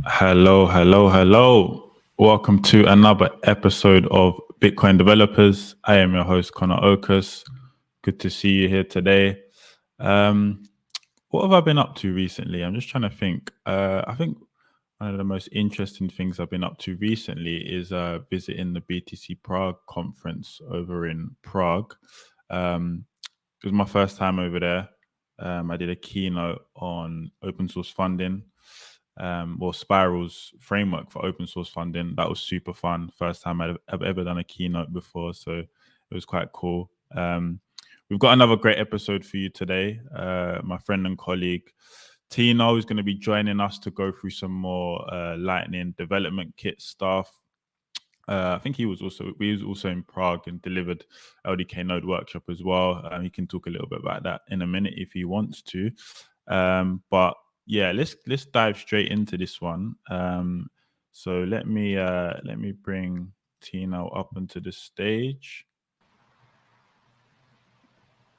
Hello, hello, hello. Welcome to another episode of Bitcoin Developers. I am your host, Connor Okus. Good to see you here today. What have I been up to recently? I'm just trying to think. I think one of the most interesting things I've been up to recently is visiting the BTC Prague conference over in Prague. It was my first time over there. I did a keynote on open source funding. Spiral's framework for open source funding. That was super fun. First time I've ever done a keynote before, so it was quite cool. We've got another great episode for you today. My friend and colleague Tino is going to be joining us to go through some more Lightning development kit stuff. I think he was also in Prague and delivered LDK Node workshop as well. He can talk a little bit about that in a minute if he wants to. But yeah, let's dive straight into this one. So let me bring Tino up onto the stage.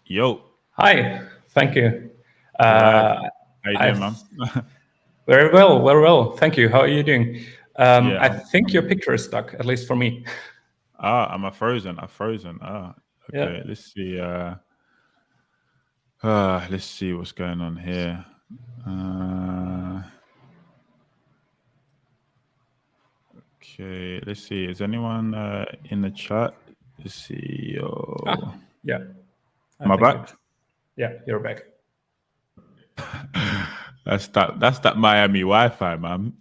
Yo. Hi, thank you. How you doing, man? Very well. Thank you. How are you doing? I think your picture is stuck, at least for me. Am I frozen? I'm frozen. Okay. Yeah. Let's see what's going on here. Okay, let's see. Is anyone in the chat? Let's see. Yeah. Am I back? Yeah, you're back. That's that Miami Wi-Fi, man.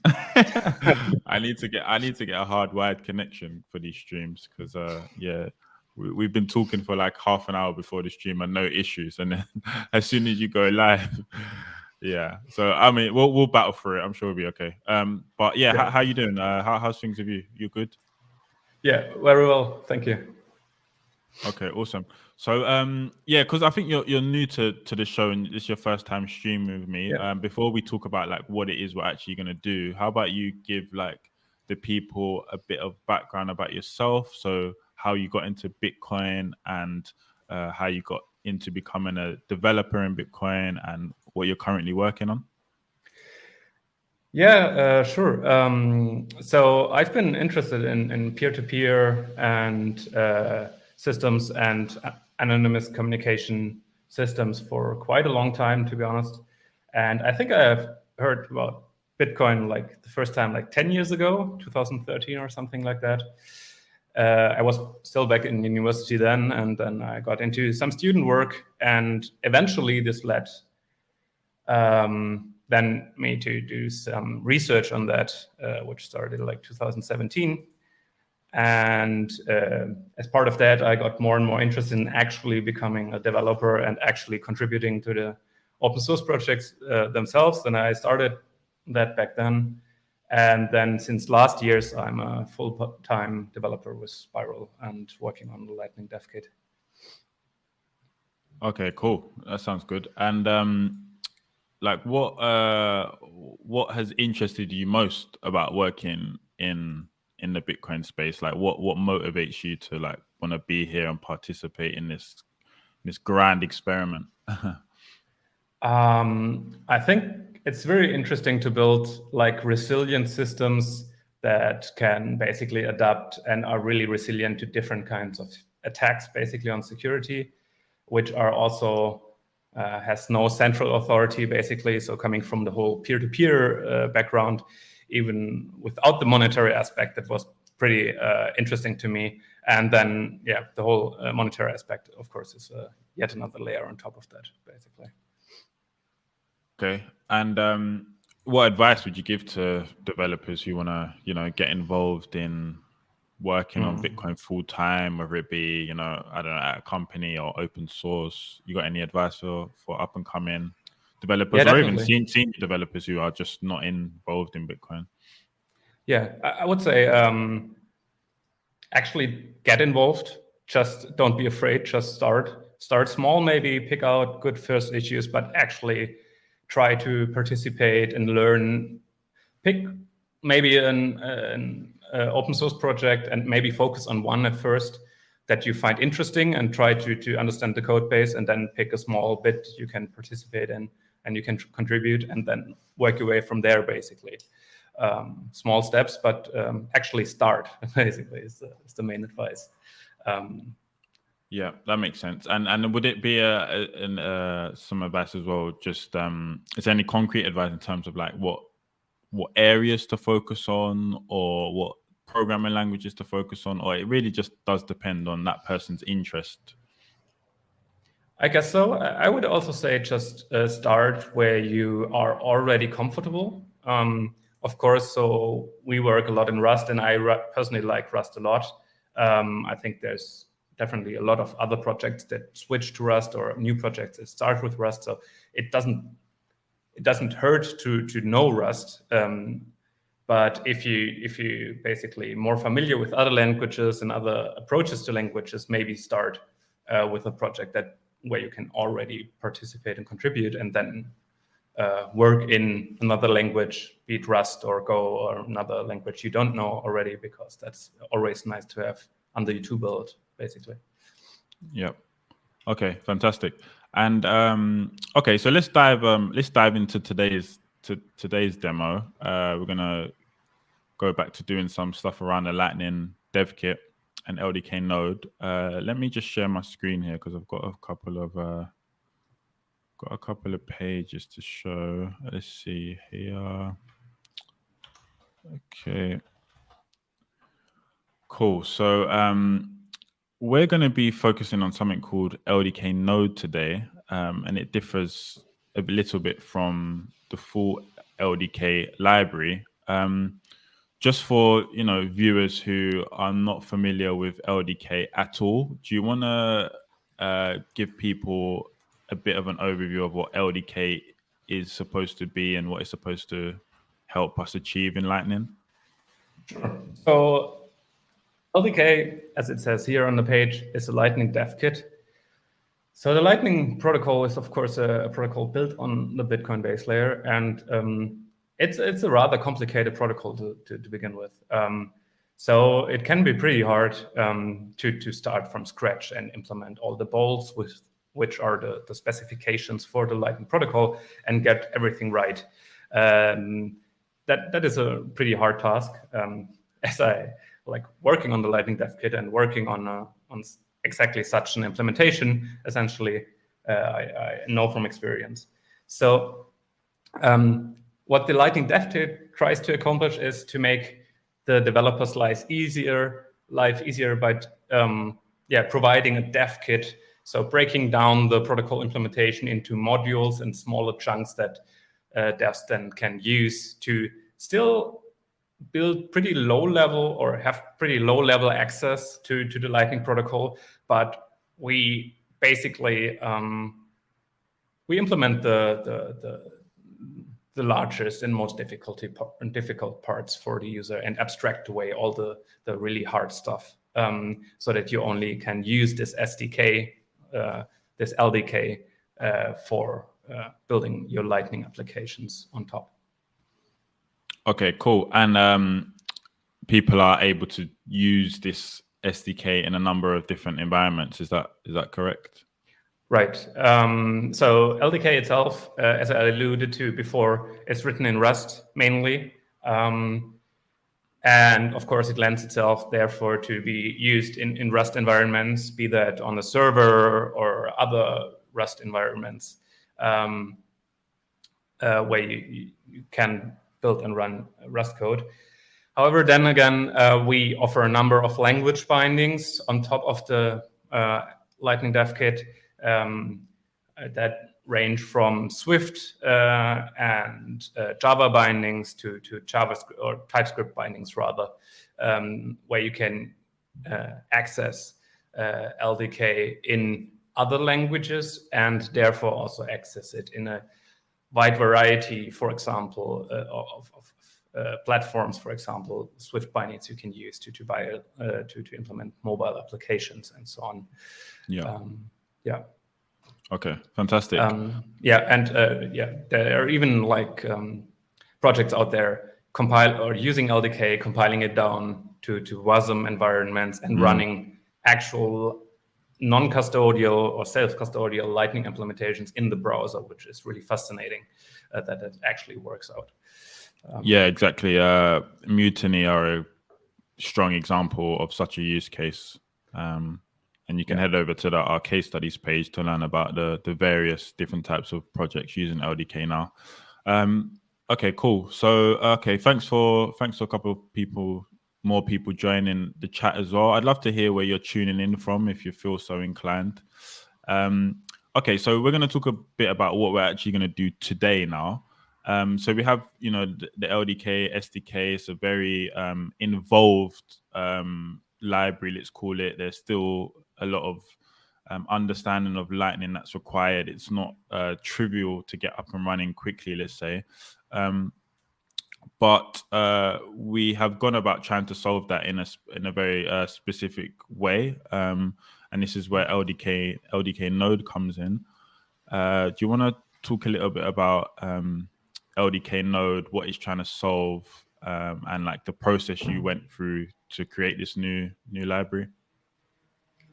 I need to get a hardwired connection for these streams because we've been talking for like half an hour before the stream and no issues, and then as soon as you go live, yeah. So I mean, we'll battle through it. I'm sure we'll be okay. But yeah, how you doing? How's things with you? You good? Yeah, very well. Thank you. Okay, awesome. So yeah, because I think you're new to the show and this is your first time streaming with me. Yeah. Before we talk about like what it is we're actually gonna do, how about you give like the people a bit of background about yourself? So how you got into Bitcoin and how you got into becoming a developer in Bitcoin and what you're currently working on? Yeah, sure. So I've been interested in peer-to-peer and systems and anonymous communication systems for quite a long time, to be honest. And I think I've heard about Bitcoin like the first time like 10 years ago, 2013 or something like that. I was still back in university then, and then I got into some student work, and eventually this led then me to do some research on that, which started like 2017. And as part of that, I got more and more interested in actually becoming a developer and actually contributing to the open source projects themselves. And I started that back then. And then since last years, I'm a full-time developer with Spiral and working on the Lightning Dev Kit. Okay, cool. That sounds good. And like what has interested you most about working in the Bitcoin space? Like what motivates you to like want to be here and participate in this grand experiment? I think it's very interesting to build like resilient systems that can basically adapt and are really resilient to different kinds of attacks, basically on security, which are also has no central authority, basically. So coming from the whole peer-to-peer background, even without the monetary aspect, that was pretty interesting to me. And then, yeah, the whole monetary aspect, of course, is yet another layer on top of that, basically. Okay. And what advice would you give to developers who want to, get involved in working on Bitcoin full time, whether it be, you know, I don't know, at a company or open source? You got any advice for up and coming developers, Yeah, or even definitely. senior developers who are just not involved in Bitcoin? Yeah, I would say actually get involved. Just don't be afraid. Just start small. Maybe pick out good first issues, but actually try to participate and learn. Pick maybe an open source project and maybe focus on one at first that you find interesting, and try to understand the code base, and then pick a small bit you can participate in and you can contribute, and then work your way from there, basically. Small steps, but actually start, basically, is the main advice. Yeah, that makes sense. And would it be some advice as well? Just is there any concrete advice in terms of like what areas to focus on, or what programming languages to focus on, or it really just does depend on that person's interest? I guess so. I would also say just start where you are already comfortable. Of course, so we work a lot in Rust, and I personally like Rust a lot. I think there's definitely a lot of other projects that switch to Rust, or new projects that start with Rust. So it doesn't hurt to know Rust. But if you basically more familiar with other languages and other approaches to languages, maybe start with a project where you can already participate and contribute, and then work in another language, be it Rust or Go or another language you don't know already, because that's always nice to have under your tool belt, basically. Yep. Okay, fantastic. And okay, so let's dive into today's demo. We're gonna go back to doing some stuff around the Lightning dev kit and LDK Node. Let me just share my screen here because I've got a couple of pages to show. Let's see here. Okay. Cool. So we're going to be focusing on something called LDK Node today, and it differs a little bit from the full LDK library. Just for viewers who are not familiar with LDK at all, do you want to give people a bit of an overview of what LDK is supposed to be and what it's supposed to help us achieve in Lightning? Sure. So LDK, as it says here on the page, is a Lightning dev kit. So the Lightning protocol is, of course, a protocol built on the Bitcoin base layer, and it's a rather complicated protocol to begin with. So it can be pretty hard to start from scratch and implement all the bolts, which are the specifications for the Lightning protocol, and get everything right. That is a pretty hard task. As I like working on the Lightning dev kit and working on exactly such an implementation, essentially, I know from experience. So what the Lightning dev kit tries to accomplish is to make the developer's life easier by providing a dev kit. So breaking down the protocol implementation into modules and smaller chunks that devs then can use to still build pretty low level or have pretty low level access to the Lightning protocol, but we basically we implement the largest and most difficult parts for the user and abstract away all the really hard stuff, so that you only can use this SDK, this LDK, for building your Lightning applications on top. Okay, cool. And people are able to use this SDK in a number of different environments. Is that correct? Right. So LDK itself, as I alluded to before, is written in Rust mainly. And of course, it lends itself, therefore, to be used in Rust environments, be that on a server or other Rust environments, where you can build and run Rust code. However, then again, we offer a number of language bindings on top of the Lightning dev kit that range from Swift and Java bindings to JavaScript or TypeScript bindings, rather. where you can access LDK in other languages and therefore also access it in a wide variety, for example, of platforms, for example, Swift bindings you can use to implement mobile applications and so on. Yeah. Okay, fantastic. There are even like projects out there using LDK, compiling it down to WASM environments and running actual non-custodial or self-custodial Lightning implementations in the browser, which is really fascinating that it actually works out. Yeah, exactly. Mutiny are a strong example of such a use case. And you can head over to our case studies page to learn about the various different types of projects using LDK now. Okay, cool. So, thanks for a couple of more people joining the chat as well. I'd love to hear where you're tuning in from if you feel so inclined. Okay, so we're going to talk a bit about what we're actually going to do today now. So we have, the LDK SDK. It's a very involved library, let's call it. There's still a lot of understanding of Lightning that's required. It's not trivial to get up and running quickly, let's say. But we have gone about trying to solve that in a very specific way. And this is where LDK Node comes in. Do you want to talk a little bit about LDK Node, what it's trying to solve, and like the process you went through to create this new library?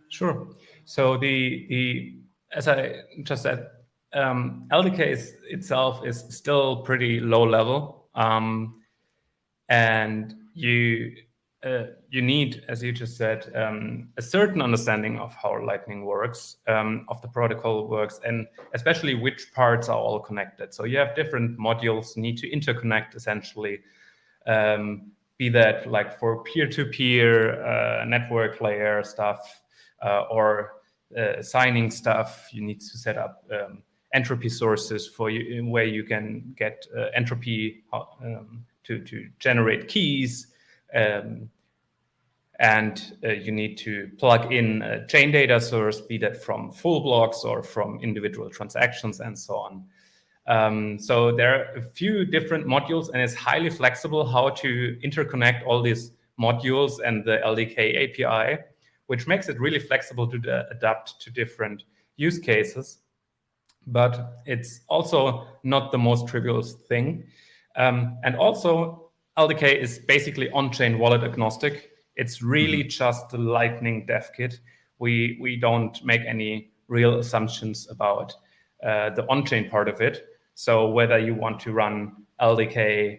Sure. So as I just said, LDK itself is still pretty low level, and you need, as you just said, a certain understanding of how Lightning works, of the protocol works, and especially which parts are all connected. So you have different modules need to interconnect essentially, be that like for peer-to-peer network layer stuff, or signing stuff. You need to set up entropy sources for you, where you can get entropy to generate keys, and you need to plug in a chain data source, be that from full blocks or from individual transactions and so on. So there are a few different modules, and it's highly flexible how to interconnect all these modules and the LDK API, which makes it really flexible to adapt to different use cases. But it's also not the most trivial thing. And also, LDK is basically on-chain wallet agnostic. It's really just the Lightning dev kit. We don't make any real assumptions about the on-chain part of it. So whether you want to run LDK,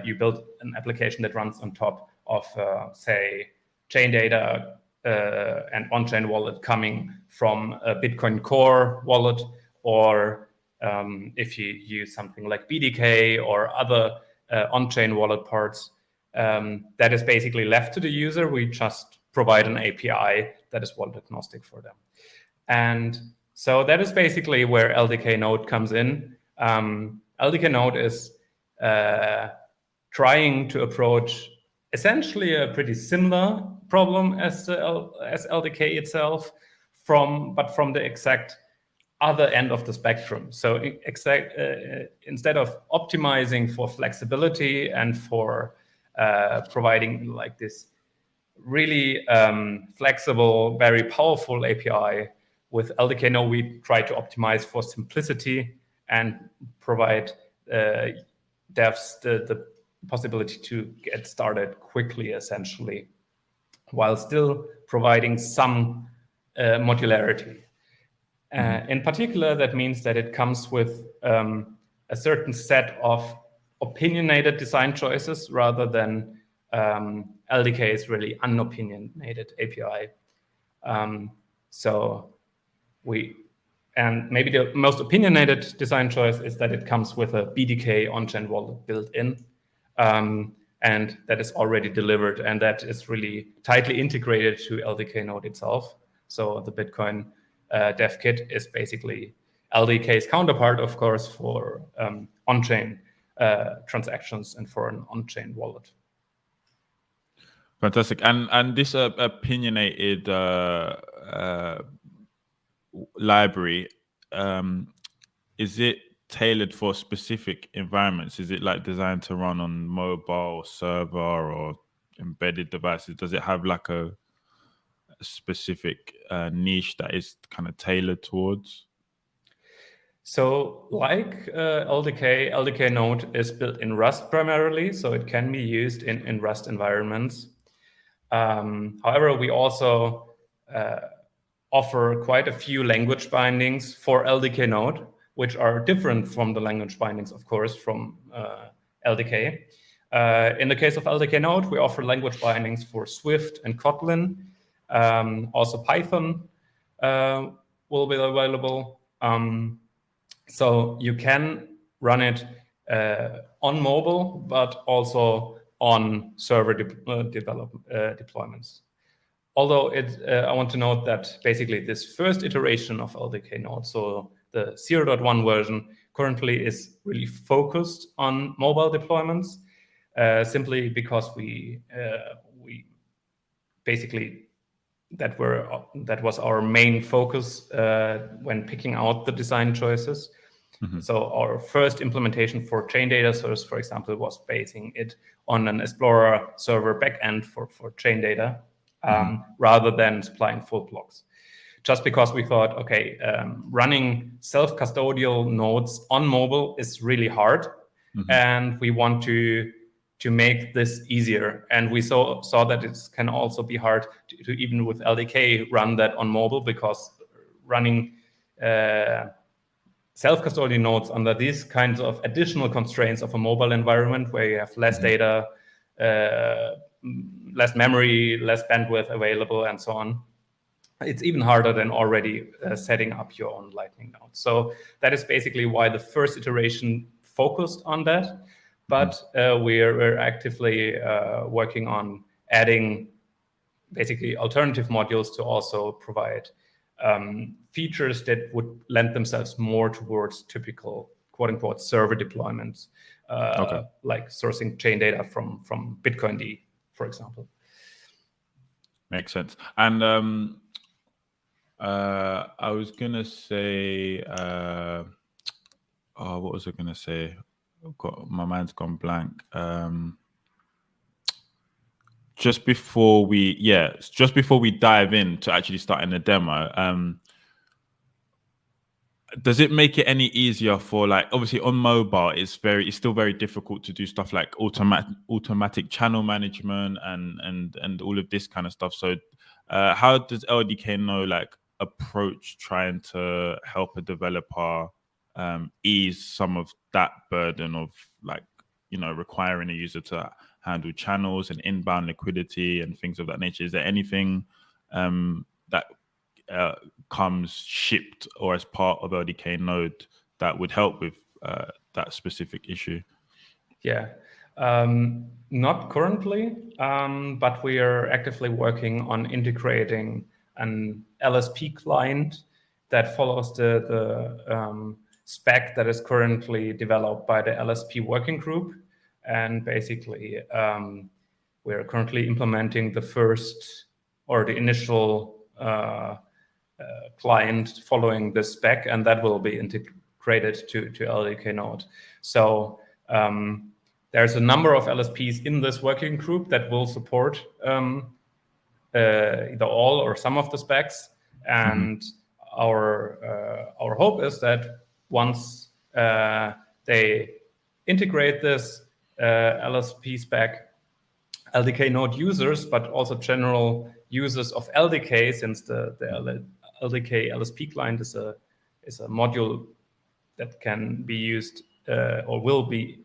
you build an application that runs on top of, say, chain data, and on-chain wallet coming from a Bitcoin Core wallet, or if you use something like BDK or other on-chain wallet parts, that is basically left to the user. We just provide an API that is wallet agnostic for them. And so that is basically where LDK Node comes in. LDK Node is trying to approach essentially a pretty similar problem as LDK itself, but from the exact other end of the spectrum. So instead of optimizing for flexibility and for providing like this really flexible, very powerful API, with LDK Node we try to optimize for simplicity and provide devs the possibility to get started quickly, essentially, while still providing some modularity. In particular, that means that it comes with a certain set of opinionated design choices rather than LDK is really unopinionated API. And maybe the most opinionated design choice is that it comes with a BDK on-chain wallet built in, and that is already delivered, and that is really tightly integrated to LDK Node itself. So the Bitcoin dev kit is basically LDK's counterpart, of course, for on-chain transactions and for an on-chain wallet. Fantastic. And this opinionated library, is it tailored for specific environments? Is it like designed to run on mobile, server, or embedded devices? Does it have like a specific niche that is kind of tailored towards? So like LDK Node is built in Rust primarily, so it can be used in Rust environments. However, we also offer quite a few language bindings for LDK Node, which are different from the language bindings, of course, from LDK. In the case of LDK Node, we offer language bindings for Swift and Kotlin. Also Python will be available. So you can run it on mobile, but also on server deployments. Although I want to note that basically this first iteration of LDK Node, so the 0.1 version, currently is really focused on mobile deployments, simply because we basically that was our main focus when picking out the design choices. Mm-hmm. So our first implementation for chain data source, for example, was basing it on an Esplora server backend for chain data, rather than supplying full blocks. Just because we thought, okay, running self-custodial nodes on mobile is really hard, and we want to make this easier. And we saw that it can also be hard to even with LDK run that on mobile, because running self-custodial nodes under these kinds of additional constraints of a mobile environment where you have less data, less memory, less bandwidth available, and so on, it's even harder than already setting up your own Lightning node. So that is basically why the first iteration focused on that. But we're actively working on adding basically alternative modules to also provide features that would lend themselves more towards typical quote-unquote server deployments, like sourcing chain data from Bitcoin D, for example. Makes sense. And I was going to say, what was I going to say? My mind's gone blank. Just before we dive in to actually starting the demo, does it make it any easier for, like, obviously on mobile, it's still very difficult to do stuff like automatic channel management and all of this kind of stuff. So how does LDK know, like, approach trying to help a developer ease some of that burden of, like, requiring a user to handle channels and inbound liquidity and things of that nature? Is there anything that comes shipped or as part of LDK Node that would help with that specific issue? Yeah, not currently, but we are actively working on integrating an LSP client that follows the spec that is currently developed by the LSP working group. And basically, we're currently implementing the first or the initial client following this spec, and that will be integrated to LDK Node. So there's a number of LSPs in this working group that will support either all or some of the specs. And our hope is that once they integrate this LSP spec, LDK Node users, but also general users of LDK, since the LDK LSP client is a module that can be used or will be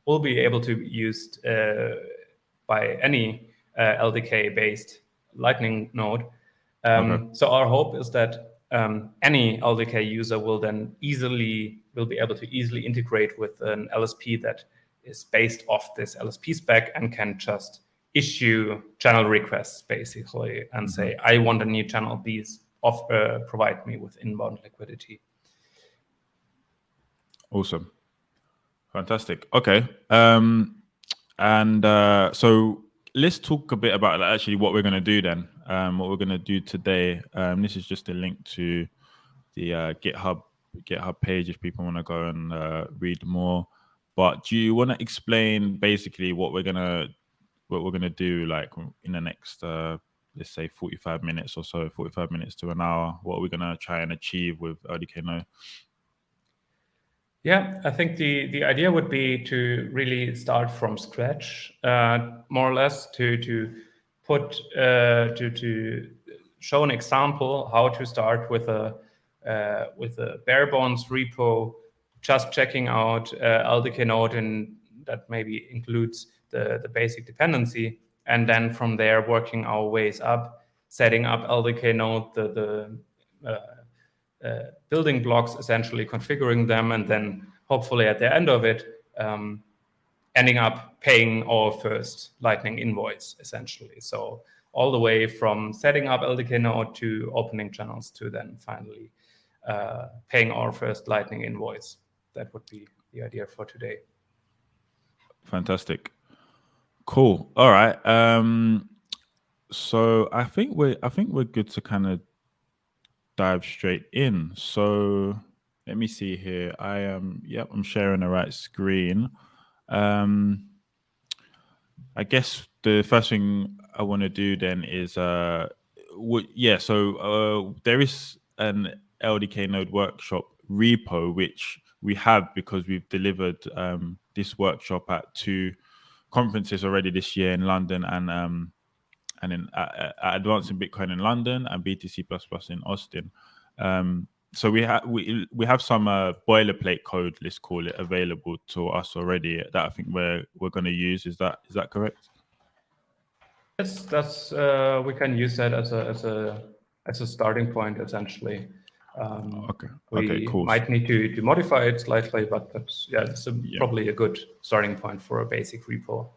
able to be used by any LDK-based Lightning node. So our hope is that any LDK user will then be able to easily integrate with an LSP that is based off this LSP spec and can just issue channel requests basically and say, I want a new channel, please provide me with inbound liquidity. Awesome. Fantastic. Okay. So let's talk a bit about actually what we're going to do then. What we're going to do today. This is just a link to the GitHub page if people want to go and read more. But do you want to explain basically what we're gonna do, like in the next let's say 45 minutes or so, 45 minutes to an hour? What are we gonna try and achieve with LDK Node? Yeah, I think the idea would be to really start from scratch, more or less, to put to show an example how to start with a bare bones repo, just checking out LDK Node, and that maybe includes the basic dependency, and then from there working our ways up, setting up LDK Node, the building blocks, essentially configuring them, and then hopefully at the end of it, ending up paying our first Lightning invoice, essentially. So all the way from setting up LDK Node to opening channels to then finally paying our first Lightning invoice. That would be the idea for today. Fantastic. Cool. All right. So I think we're good to kind of dive straight in. So let me see here. I'm sharing the right screen. I guess the first thing I want to do then is there is an LDK Node workshop repo which we have because we've delivered this workshop at 2 conferences already this year in London and in Advancing Bitcoin in London and BTC++ in Austin. So we have some boilerplate code, let's call it, available to us already that I think we're going to use. Is that correct? Yes, that's we can use that as a starting point, essentially. Okay, cool. We might need to modify it slightly, but that's probably a good starting point for a basic repo.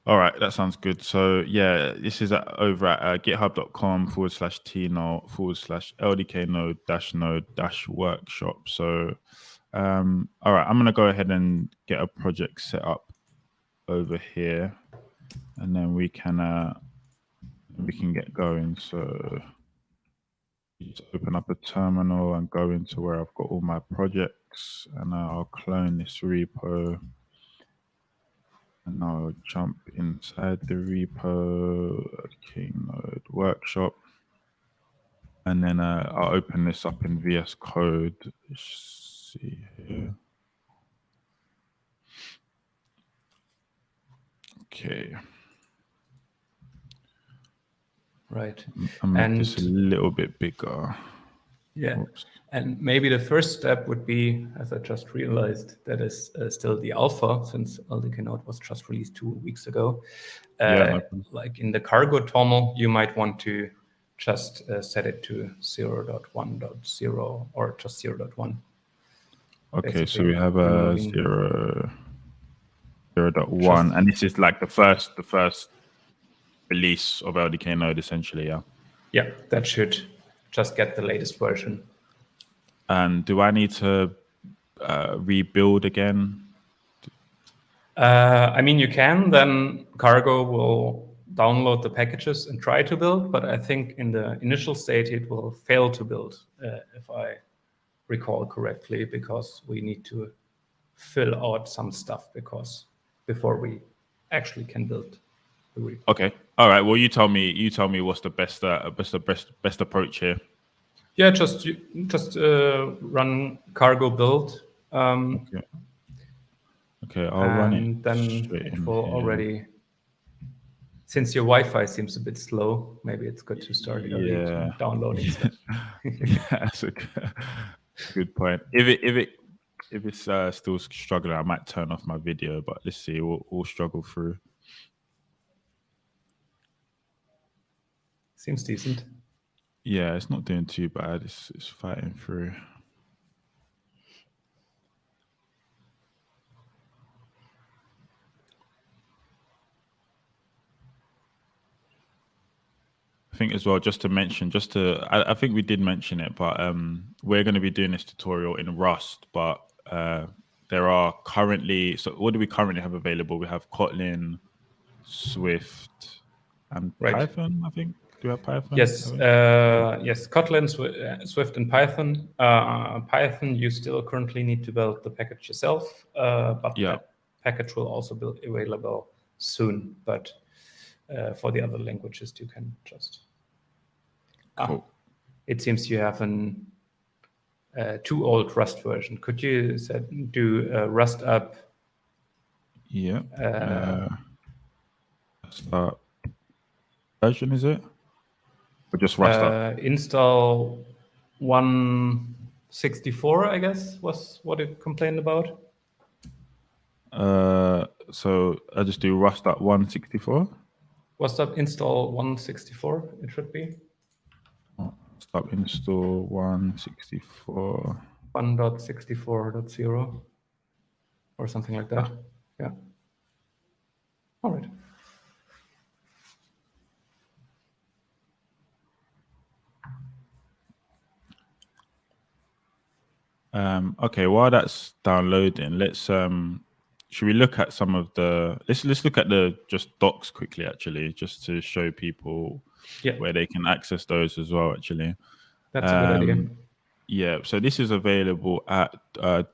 All right, that sounds good. So yeah, this is over at github.com/tnode/LDK node-workshop. So all right, I'm gonna go ahead and get a project set up over here, and then we can get going. So just open up a terminal and go into where I've got all my projects, and I'll clone this repo. And I'll jump inside the repo, LDK Node workshop. And then I'll open this up in VS Code. Let's see here. Okay. Right. I'll make this a little bit bigger. Yeah. Oops. And maybe the first step would be, as I just realized, that is still the alpha, since LDK Node was just released 2 weeks ago. Like in the cargo toml, you might want to just set it to 0.1.0 or just 0.1. Okay, basically, so we have a 0.1, and this is like the first release of LDK Node, essentially, yeah? Yeah, that should just get the latest version. And do I need to rebuild again? I mean, you can. Then Cargo will download the packages and try to build, but I think in the initial state it will fail to build, if I recall correctly, because we need to fill out some stuff before we actually can build the repo. Okay. All right. Well, you tell me what's the best approach here. Yeah, just run cargo build. Okay, I'll run it. And then it will already. Since your Wi-Fi seems a bit slow, maybe it's good to start early downloading stuff. That's a good point. If it's still struggling, I might turn off my video. But let's see. We'll struggle through. Seems decent. Yeah, it's not doing too bad. It's fighting through. I think as well, just to mention, I think we did mention it, but we're going to be doing this tutorial in Rust, but there are currently, so what do we currently have available? We have Kotlin Swift, and Right. Python, I think. Do you have Python? Yes, yes, Kotlin, Swift, and Python. Python, you still currently need to build the package yourself, but that package will also be available soon. But for the other languages, you can just. Cool. It seems you have an too old Rust version. Could you do Rust up? Yeah. Start version, is it? Or just Rust up? Install 164, I guess, was what it complained about. So I just do Rust up 164. Rust up install 164, it should be. Rust up install 164. 1.64.0 or something like that. Yeah. All right. Okay, while that's downloading, let's should we look at some of the let's look at the just docs quickly, actually, just to show people where they can access those as well, actually. That's a good idea. Yeah, so this is available at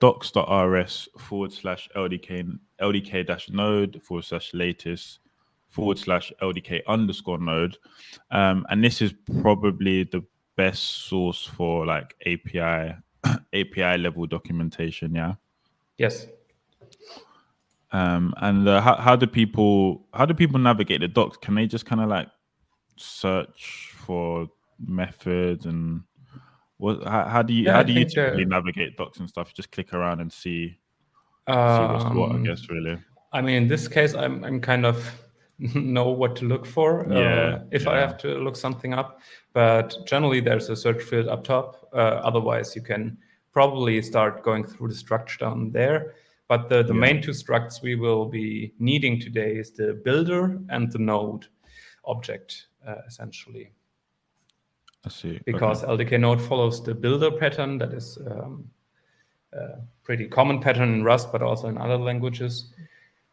docs.rs/LDK/latest/LDK_node. And this is probably the best source for like API level documentation. Yeah. Yes. And how do people navigate the docs? Can they just kind of like search for methods and how do you typically navigate docs and stuff? Just click around and see what's what, I guess, really. I mean, in this case, I'm kind of know what to look for if I have to look something up. But generally, there's a search field up top. Otherwise, you can probably start going through the structure down there. But the main two structs we will be needing today is the builder and the node object, essentially. I see. Because LDK Node follows the builder pattern that is a pretty common pattern in Rust, but also in other languages,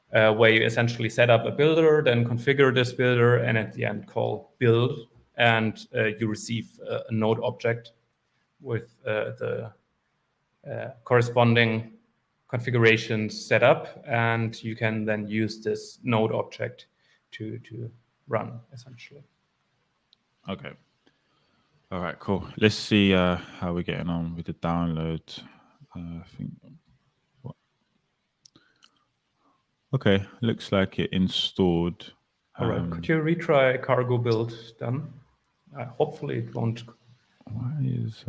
where you essentially set up a builder, then configure this builder, and at the end call build, and you receive a node object with the corresponding configurations set up, and you can then use this node object to run, essentially. Okay. All right, cool. Let's see how we're getting on with the download. I think. Okay, looks like it installed. All right. Could you retry cargo build then? Hopefully it won't. Why is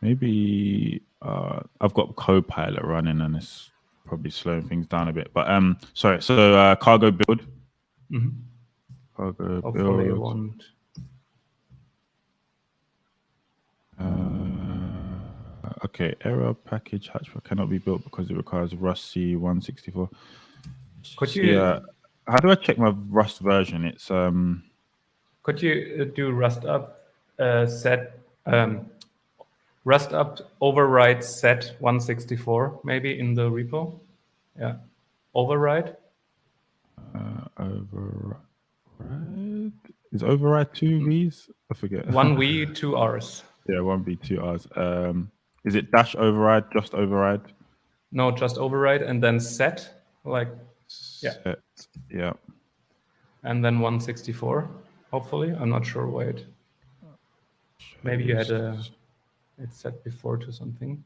maybe I've got Copilot running and it's probably slowing things down a bit. But sorry. So cargo build. Cargo Hopefully build. it won't. Okay, error package hatchback cannot be built because it requires Rust C 164. Could you? How do I check my Rust version? It's Could you do Rust up set Rust up override set 164 maybe in the repo? Yeah, override. Override is override 2 V's? I forget. 1 V, 2 R's. Yeah, 1 V, 2 R's. Is it dash override, just override? No, just override and then set, like, Set, yeah. And then 164, hopefully. I'm not sure why it. Maybe you had it set before to something.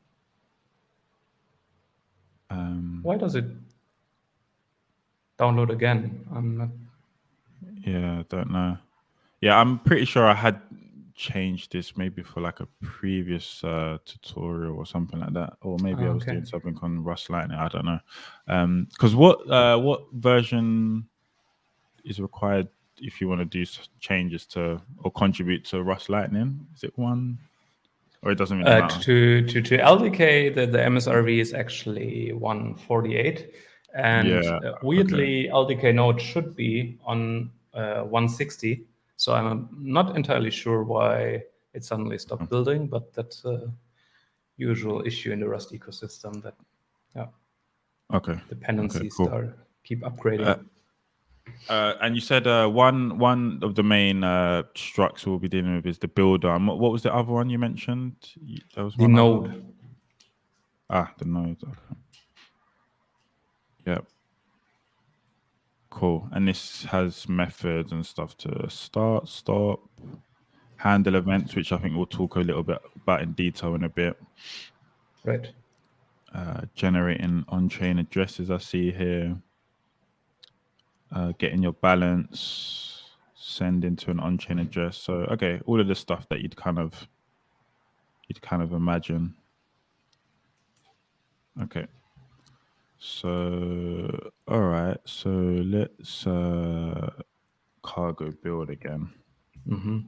Why does it download again? I'm not. Yeah, I don't know. Yeah, I'm pretty sure I had changed this maybe for like a previous tutorial or something like that, or maybe I was doing something on Rust Lightning. I don't know. Because what version is required if you want to do changes to or contribute to Rust Lightning? Is it 1? Or it doesn't really matter? To LDK, the MSRV is actually 148. And weirdly, LDK Node should be on 160. So I'm not entirely sure why it suddenly stopped building, but that's a usual issue in the Rust ecosystem that dependencies keep upgrading. And you said one of the main structs we'll be dealing with is the builder. And what was the other one you mentioned? There was The one other. node. The node. Okay. Yep. Cool. And this has methods and stuff to start, stop, handle events, which I think we'll talk a little bit about in detail in a bit. Right. Generating on-chain addresses I see here. Getting your balance, send into an on-chain address. So okay, all of the stuff that you'd kind of imagine. Okay. So all right. So let's cargo build again. Mm-hmm.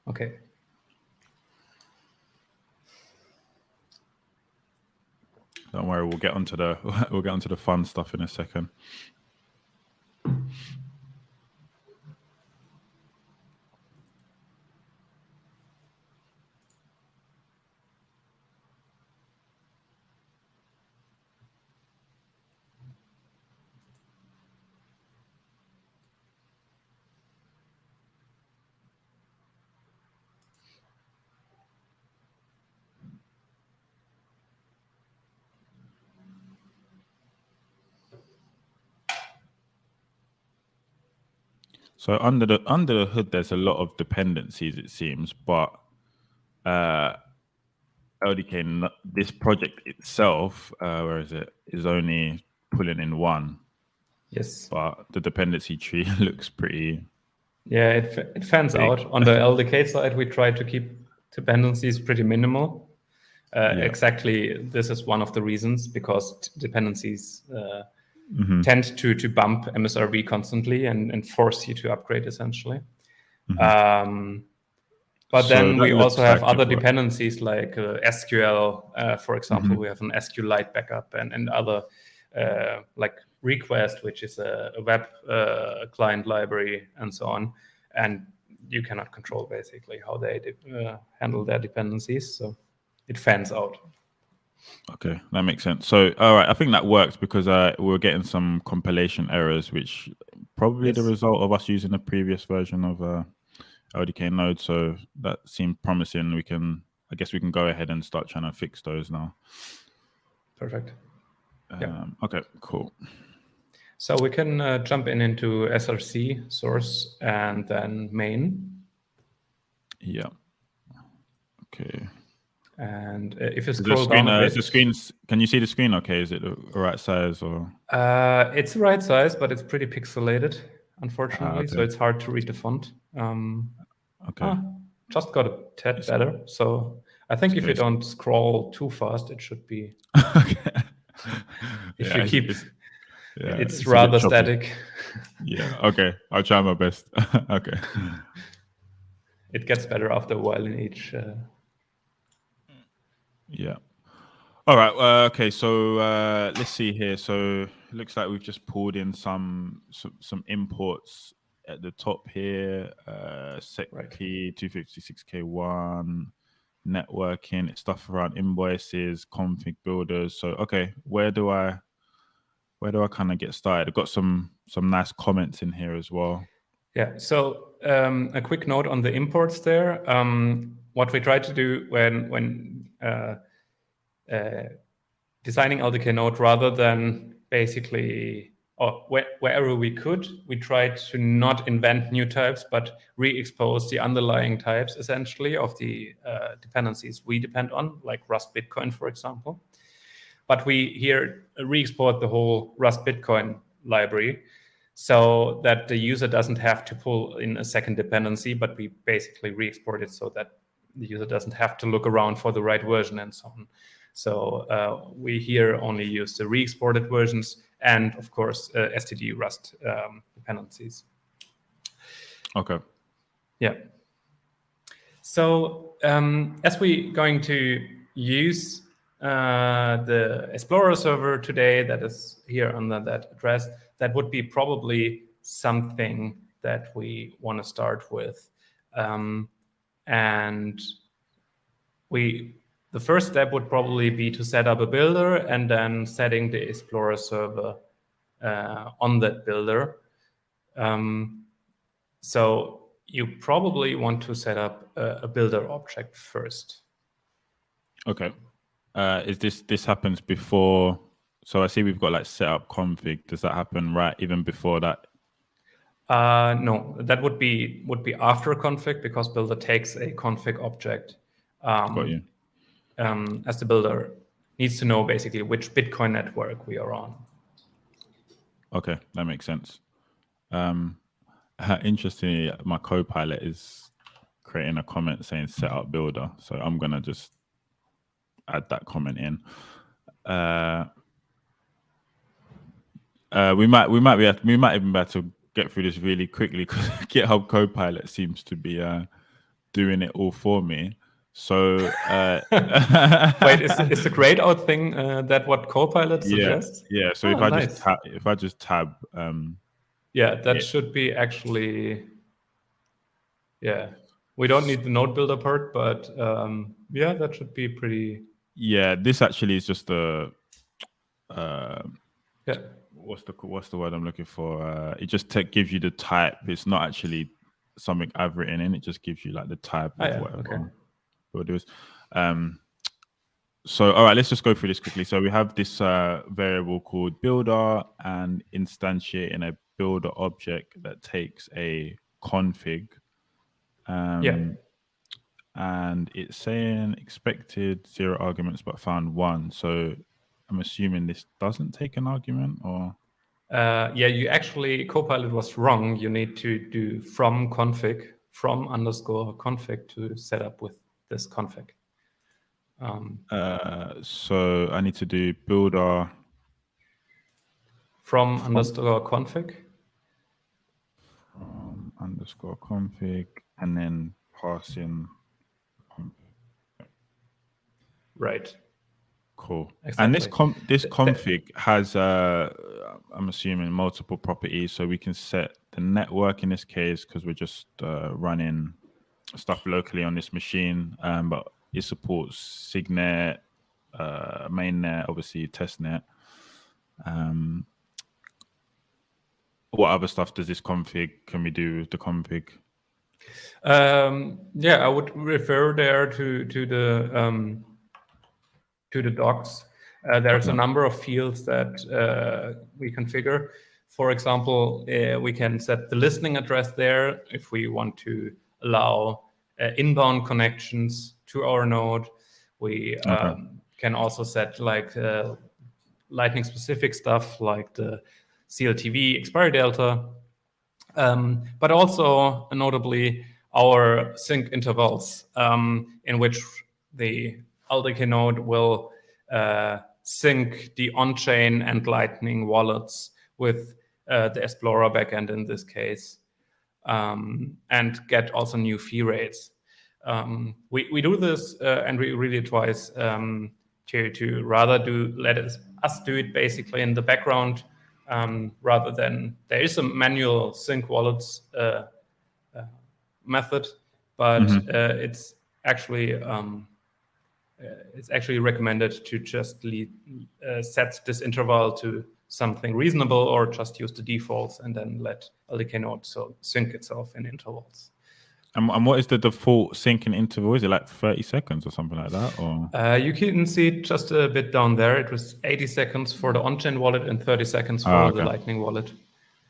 Okay. Don't worry, we'll get onto the fun stuff in a second. So under the hood, there's a lot of dependencies, it seems, but LDK, this project itself, where is it, is only pulling in one. Yes. But the dependency tree looks pretty. Yeah, it fans big. out. On the LDK side, we try to keep dependencies pretty minimal. Exactly, this is one of the reasons, because dependencies tend to bump MSRV constantly and force you to upgrade, essentially. But So then that we looks also have like other it works. dependencies like SQL, for example. We have an SQLite backup and other like Request, which is a web client library, and so on. And you cannot control basically how they handle their dependencies. So it fans out. Okay, that makes sense. So, all right, I think that works because we're getting some compilation errors, which probably the Yes. result of us using the previous version of LDK Node. So that seemed promising. I guess we can go ahead and start trying to fix those now. Perfect. Okay, cool. So we can jump into SRC, source, and then main. Yeah. Okay. And if you scroll down a bit, the screen. Can you see the screen? Okay, is it the right size or? It's the right size, but it's pretty pixelated, unfortunately. Okay. So it's hard to read the font. Okay. Just got a tad better. So I think if you don't scroll too fast, it should be. Okay. If you keep, it's a rather bit choppy. static. Yeah. Okay. I'll try my best. Okay. It gets better after a while in each. Yeah. All right. Okay. So let's see here. So it looks like we've just pulled in some imports at the top here. SecP 256K1, networking, stuff around invoices, config builders. So okay, where do I kind of get started? I've got some nice comments in here as well. Yeah. So a quick note on the imports there. What we try to do when designing LDK Node, rather than basically, or wherever we could, we tried to not invent new types, but re-expose the underlying types, essentially, of the dependencies we depend on, like Rust Bitcoin, for example. But we here re-export the whole Rust Bitcoin library so that the user doesn't have to pull in a second dependency, but we basically re-export it so that the user doesn't have to look around for the right version and so on. So we here only use the re-exported versions and, of course, std Rust dependencies. Okay. Yeah. So as we're going to use the Esplora server today that is here under that address, that would be probably something that we want to start with. And we the first step would probably be to set up a builder and then setting the Esplora server on that builder. So you probably want to set up a builder object first. Okay. Is this happens before? So I see we've got like setup config. Does that happen right even before that? No, that would be after config, because builder takes a config object. Got you. As the builder needs to know basically which Bitcoin network we are on. Okay, that makes sense. Interestingly, my co-pilot is creating a comment saying setup builder, so I'm gonna just add that comment in. We might even be able to get through this really quickly because GitHub Copilot seems to be doing it all for me. So wait, is the grayed out thing that what Copilot suggests? Yeah. So Oh, nice. if I just tab, yeah, that should be actually. Yeah, we don't need the node builder part, but yeah, that should be pretty. Yeah, this actually is just a. Yeah. What's the word I'm looking for? It just gives you the type. It's not actually something I've written in. It just gives you like the type of whatever. Okay. What it is. So all right, let's just go through this quickly. So we have this variable called builder and instantiating a builder object that takes a config. And it's saying expected 0 arguments but found 1. So I'm assuming this doesn't take an argument, or yeah, you actually Copilot was wrong. You need to do from config, from underscore config to set up with this config. So I need to do builder from underscore config. Underscore config and then pass in config. Right. Cool. Exactly. And this config has I'm assuming multiple properties, so we can set the network in this case because we're just running stuff locally on this machine, but it supports Signet, mainnet, obviously testnet. What other stuff does this config? Can we do with the config? Yeah, I would refer there to the docs. There's a number of fields that we configure. For example, we can set the listening address there if we want to allow inbound connections to our node. We can also set like Lightning specific stuff like the CLTV expiry delta, but also notably our sync intervals, in which the LDK node will sync the on-chain and Lightning wallets with the Esplora backend in this case, and get also new fee rates. We do this and we really advise to rather let us do it basically in the background, rather than there is a manual sync wallets method, but it's actually recommended to just set this interval to something reasonable, or just use the defaults and then let LDK Node sync itself in intervals. And what is the default syncing interval? Is it like 30 seconds or something like that? Or you can see it just a bit down there. It was 80 seconds for the on-chain wallet and 30 seconds for the Lightning wallet.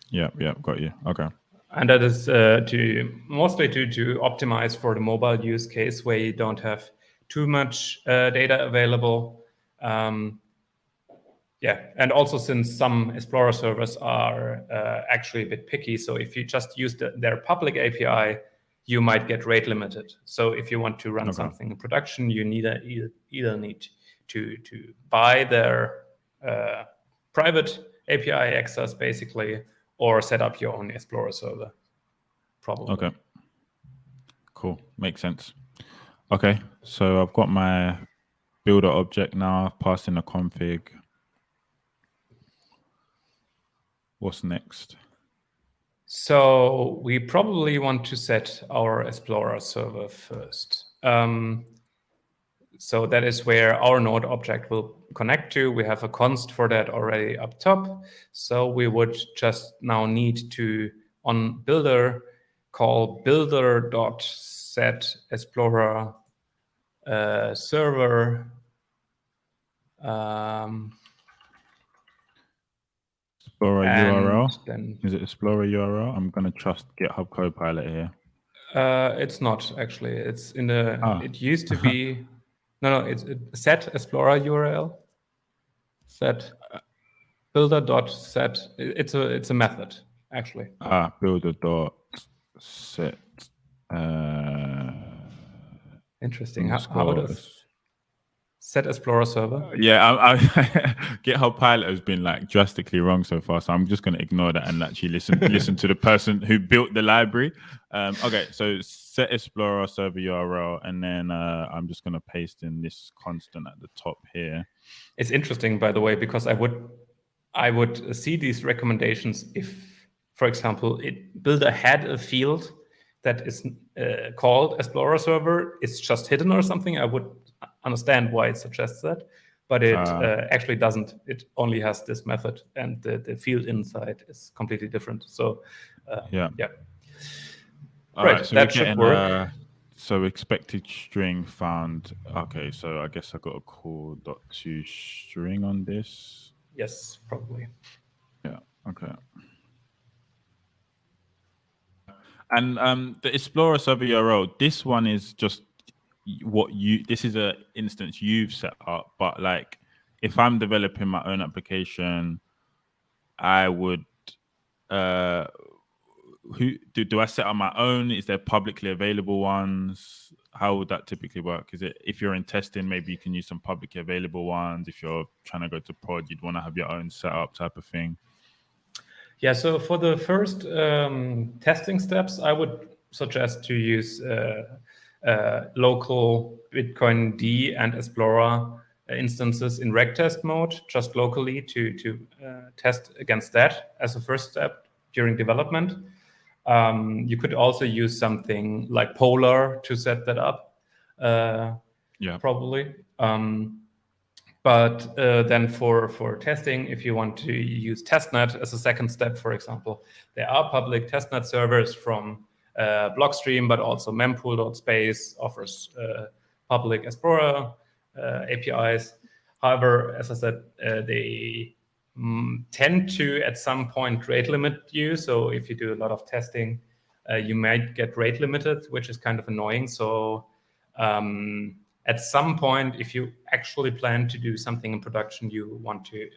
Yeah, got you. Okay. And that is mostly to optimize for the mobile use case where you don't have too much data available. Yeah, and also since some Esplora servers are actually a bit picky, so if you just use their public API, you might get rate limited. So if you want to run something in production, you either need to buy their private API access basically, or set up your own Esplora server. Probably. Okay. Cool. Makes sense. Okay, so I've got my builder object now. I've passed in the config. What's next? So we probably want to set our Esplora server first. So that is where our node object will connect to. We have a const for that already up top. So we would just now need to, on builder, call builder.set Esplora server. Esplora URL. Then Is it Esplora URL? I'm going to trust GitHub Copilot here. It's not actually. It's in the. Ah. It used to be. No. It's set Esplora URL. Set builder.set. It's a method actually. Builder.set. Interesting. How does set Esplora server? Yeah, GitHub Pilot has been like drastically wrong so far, so I'm just going to ignore that and actually listen to the person who built the library. Okay, so set Esplora server URL, and then I'm just going to paste in this constant at the top here. It's interesting, by the way, because I would see these recommendations if, for example, builder had a field that is called Esplora server. It's just hidden or something. I would understand why it suggests that, but it actually doesn't. It only has this method, and the field inside is completely different. So yeah. All right, so that should work. So expected string found. Okay, so I guess I got a call .to string on this. Yes, probably. Yeah. Okay. And the Esplora server URL. This one is just this is an instance you've set up, but like if I'm developing my own application, I would do I set up my own? Is there publicly available ones? How would that typically work? Is it if you're in testing, maybe you can use some publicly available ones? If you're trying to go to prod, you'd want to have your own setup type of thing. Yeah, so for the first testing steps, I would suggest to use local Bitcoin D and Esplora instances in reg test mode, just locally to test against that as a first step during development. You could also use something like Polar to set that up, probably. But then for testing, if you want to use testnet as a second step, for example, there are public testnet servers from Blockstream, but also mempool.space offers public Esplora APIs. However, as I said, they tend to at some point rate limit you. So if you do a lot of testing, you might get rate limited, which is kind of annoying. So at some point, if you actually plan to do something in production, you want to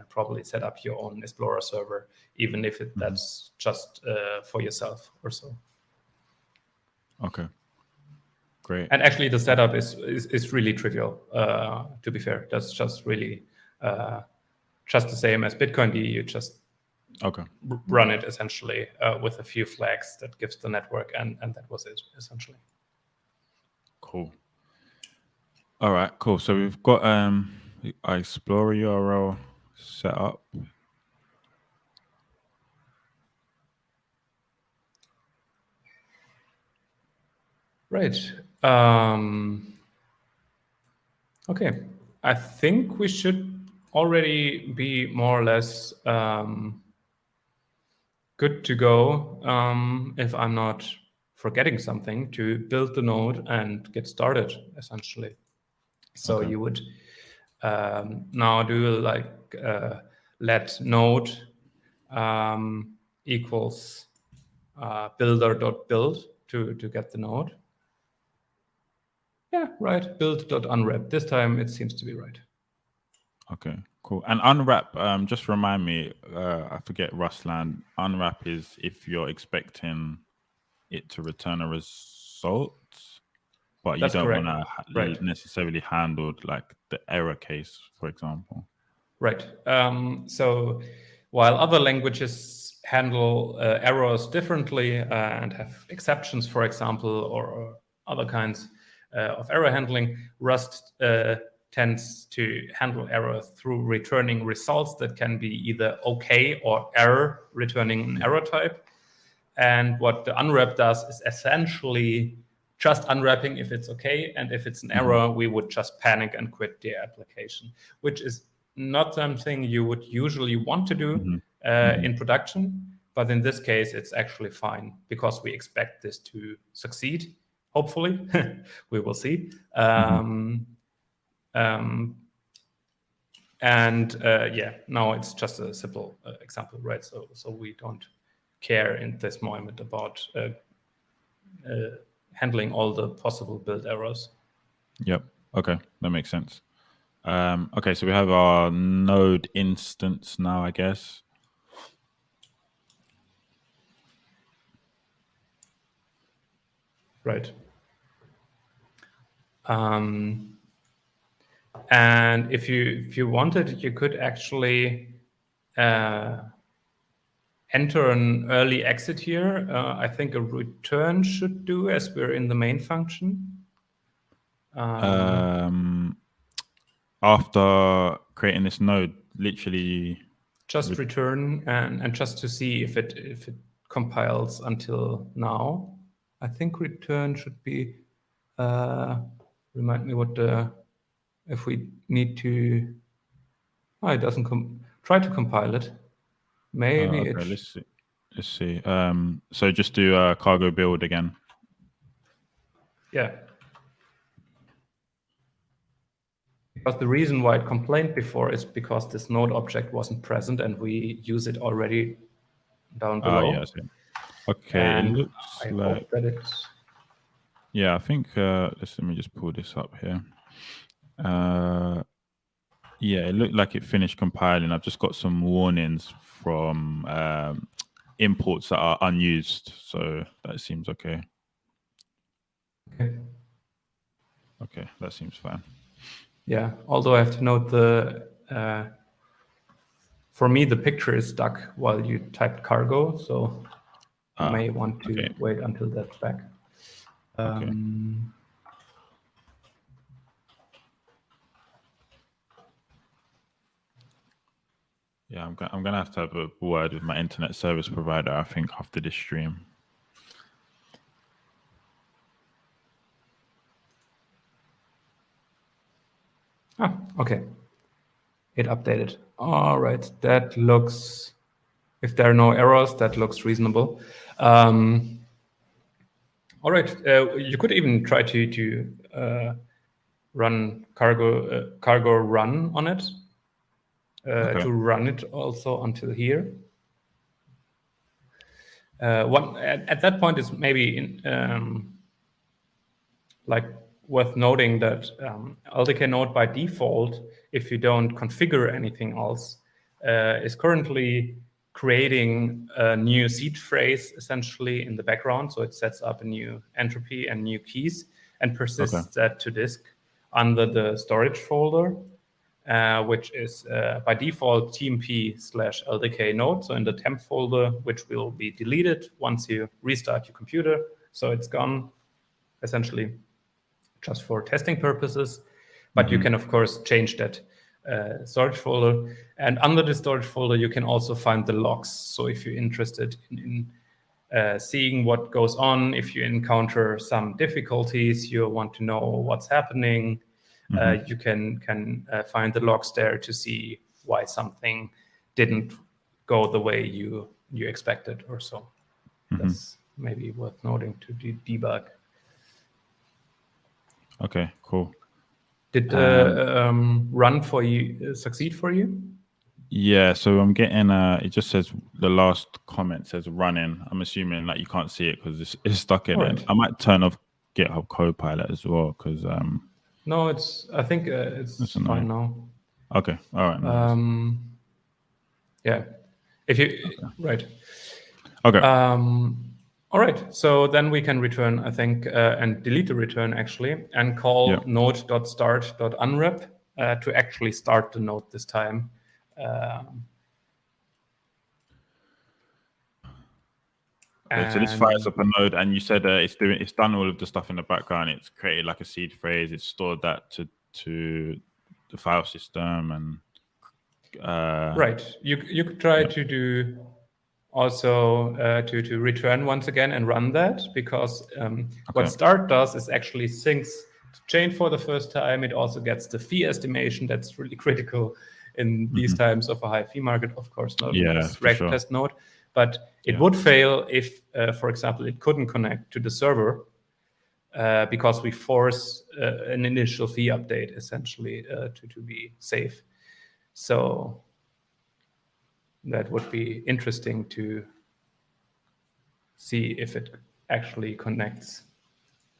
probably set up your own Esplora server, even if that's just for yourself or so. Okay, great. And actually, the setup is really trivial. To be fair, that's just really just the same as Bitcoin D. You just run it essentially with a few flags that gives the network, and that was it essentially. Cool. All right, cool. So we've got Esplora URL set up. Right. Okay. I think we should already be more or less good to go, if I'm not forgetting something, to build the node and get started, essentially. So you would now do like let node equals builder.build to get the node. Yeah, right. Build.unwrap. This time it seems to be right. Okay, cool. And unwrap, just remind me, I forget Rustland. Unwrap is if you're expecting it to return a result, but you don't want to necessarily handle like the error case, for example. Right. So while other languages handle errors differently and have exceptions, for example, or other kinds of error handling, Rust tends to handle errors through returning results that can be either okay or error, returning an error type. And what the unwrap does is essentially just unwrapping if it's okay. And if it's an error, we would just panic and quit the application, which is not something you would usually want to do in production. But in this case, it's actually fine because we expect this to succeed. Hopefully, we will see. Yeah, now it's just a simple example, right? So we don't care in this moment about handling all the possible build errors. Yep. Okay, that makes sense. Okay, so we have our node instance now, I guess. Right. And if you wanted, you could actually enter an early exit here. I think a return should do, as we're in the main function. After creating this node, literally just return and just to see if it compiles until now. I think return should be remind me what if we need to. Oh, it doesn't try to compile it. Maybe okay, let's see. So just do cargo build again. Yeah. Because the reason why it complained before is because this node object wasn't present and we use it already down below. Oh, yeah, I see. Okay, and it looks I like... hope that it's... Yeah, I think, let me just pull this up here. Yeah, it looked like it finished compiling. I've just got some warnings from imports that are unused, so that seems okay. Okay, that seems fine. Yeah, although I have to note for me, the picture is stuck while you typed cargo, so you may want to wait until that's back. Okay. Yeah, I'm gonna have to have a word with my internet service provider, I think, after this stream. Okay. It updated. All right, that looks, if there are no errors, that looks reasonable. All right, you could even try to run cargo run on it, to run it also until here. At that point is maybe like worth noting that LDK Node by default, if you don't configure anything else, is currently creating a new seed phrase essentially in the background. So it sets up a new entropy and new keys and persists that to disk under the storage folder, which is by default tmp/LDK Node. So in the temp folder, which will be deleted once you restart your computer. So it's gone essentially just for testing purposes. But you can, of course, change that storage folder. And under the storage folder, you can also find the logs. So if you're interested in seeing what goes on, if you encounter some difficulties, you want to know what's happening, you can find the logs there to see why something didn't go the way you expected or so. That's maybe worth noting to debug. Okay, cool. Did the run for you succeed for you? Yeah, so I'm getting it just says the last comment says running. I'm assuming like you can't see it because it's stuck in it. I might turn off GitHub Copilot as well because no, I think it's fine now. Okay, all right. Nice. Yeah, if you right. Okay. All right, so then we can return, I think, and delete the return actually, and call node.start.unwrap to actually start the node this time. Okay, so this fires up a node, and you said it's done all of the stuff in the background. It's created like a seed phrase. It's stored that to the file system, and right. You could try to do also to return once again and run that, because what start does is actually syncs the chain for the first time. It also gets the fee estimation. That's really critical in these times of a high fee market. Of course, not in this reg test node, but it would fail if, for example, it couldn't connect to the server because we force an initial fee update essentially to be safe. So that would be interesting to see if it actually connects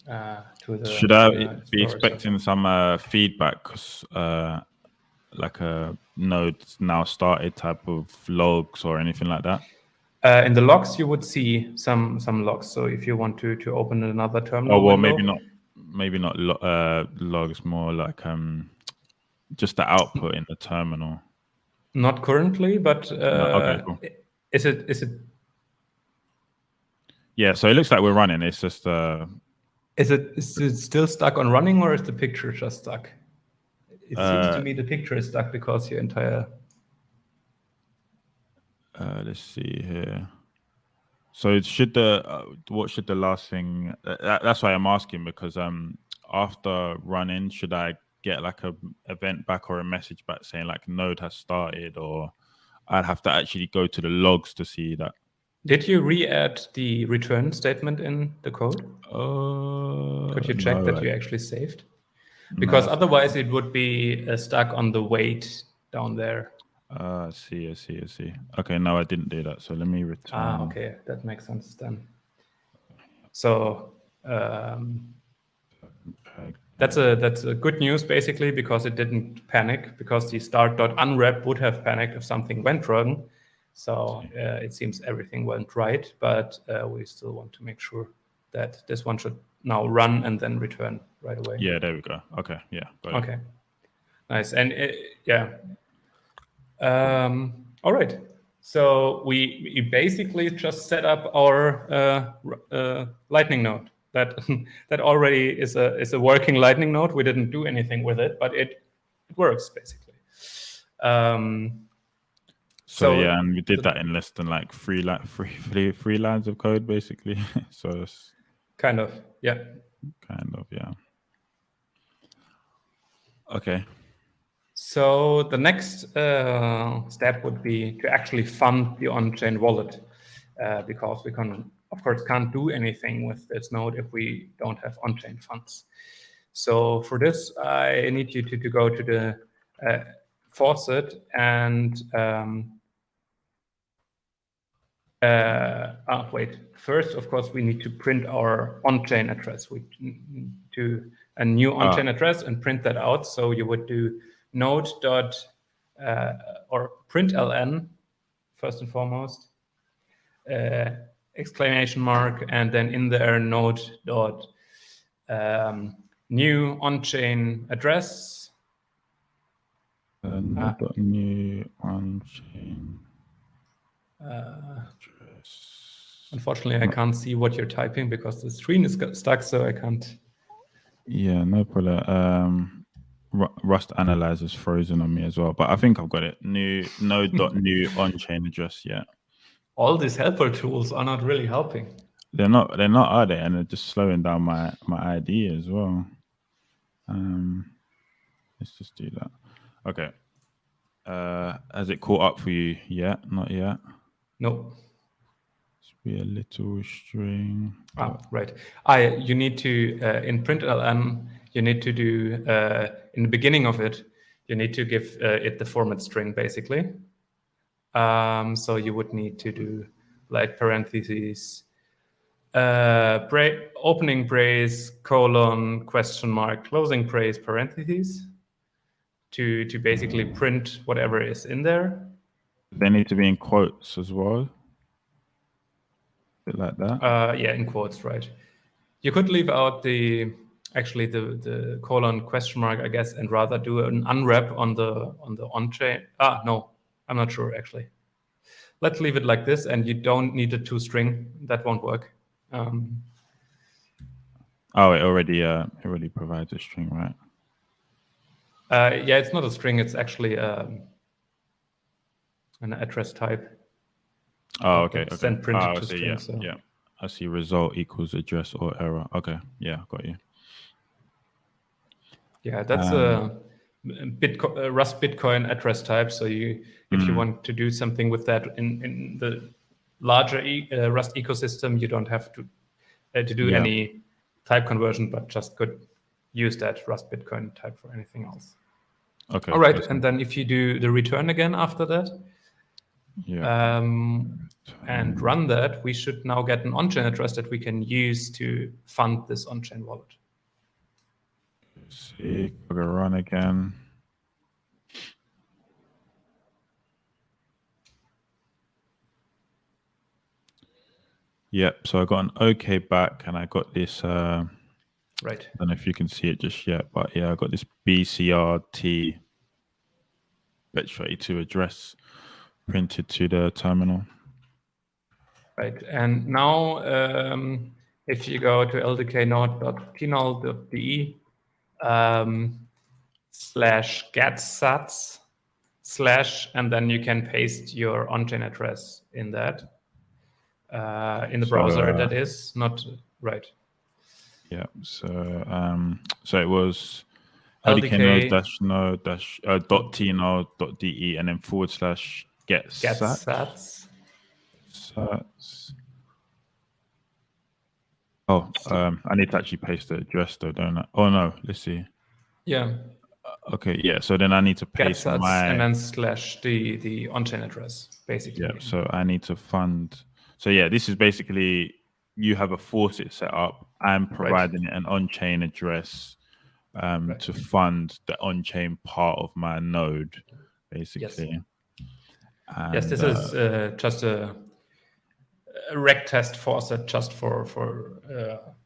to the. Should I be expecting some feedback? Because like a node's now started type of logs or anything like that? In the logs, you would see some logs. So if you want to open another terminal window, maybe not logs, more like just the output in the terminal. Not currently, but okay, cool. Is it? Yeah, so it looks like we're running. It's just Is it still stuck on running, or is the picture just stuck? It seems to me the picture is stuck because your entire. Let's see here. So should what should the last thing? That's why I'm asking, because after running, should I get like a event back or a message back saying like node has started, or I'd have to actually go to the logs to see that? Did you re-add the return statement in the code? Could you check that you actually saved? Because otherwise it would be stuck on the wait down there. I see. Okay, no, I didn't do that. So let me return. Okay, that makes sense then. So that's a good news basically, because it didn't panic, because the start.unwrap would have panicked if something went wrong. So it seems everything went right, but we still want to make sure that this one should now run and then return right away. Yeah, there we go. Okay, yeah. Okay, nice. And all right. So we basically just set up our Lightning node. That already is a working Lightning node. We didn't do anything with it, but it works basically. So yeah, and we did that in less than like three lines of code basically. So it's kind of, yeah. Okay. So the next step would be to actually fund the on-chain wallet, because we of course can't do anything with this node if we don't have on-chain funds. So for this, I need you to go to the faucet and wait. First, of course, we need to print our on-chain address. We do a new on-chain address and print that out. So you would do node dot or println first and foremost, exclamation mark, and then in there node dot new on-chain address. Node dot new on-chain address. Unfortunately, I can't see what you're typing because the screen is stuck, so I can't. Yeah, no problem. Rust analyzer's frozen on me as well, but I think I've got it. Node dot new on-chain address. Yeah. All these helper tools are not really helping. They're not, are they? And they're just slowing down my ID as well. Let's just do that. Okay. Has it caught up for you yet? Not yet. Nope. Let's be a little string. Right. You need to in println. You need to do in the beginning of it. You need to give it the format string basically. So you would need to do like parentheses, opening brace, colon, question mark, closing brace, parentheses, to basically print whatever is in there. They need to be in quotes as well. A bit like that. Yeah, in quotes, right. You could leave out the colon question mark, I guess, and rather do an unwrap on the on-chain. No, I'm not sure actually. Let's leave it like this, and you don't need a toString. That won't work. It already provides a string, right? Yeah, it's not a string. It's actually an address type. Oh, but okay, it's okay. then printed I to see. string. Yeah, So yeah. I see. Result equals address or error. Okay, yeah, got you. yeah, that's a Rust Bitcoin address type. So if you want to do something with that in the larger Rust ecosystem, you don't have to do Yeah. any type conversion, but just could use that Rust Bitcoin type for anything else. Okay. All right, Awesome. and then if you do the return again after that, Yeah. and run that, we should now get an on-chain address that we can use to fund this on-chain wallet. Let's see. We're gonna run again. Yep. So I got an OK back, and I got this. Right. I don't know if you can see it just yet, but yeah, I got this BCRT Bit32 address printed to the terminal. Right. And now, if you go to ldknode.pnol.de /getsats / and then you can paste your on-chain address in that in the browser. That is not right. Yeah. So it was LDK LDK-node-node-t-node.de and then / getsats. Sats. Oh, I need to actually paste the address though, don't I? Oh no, let's see. Yeah. Okay, yeah. So then I need to paste Getsats and then / the on-chain address, basically. Yeah. So I need to fund. So yeah, this is basically you have a faucet set up. I'm providing it an on-chain address to fund the on-chain part of my node, basically. Yes. And, yes, this is just a rec test faucet just for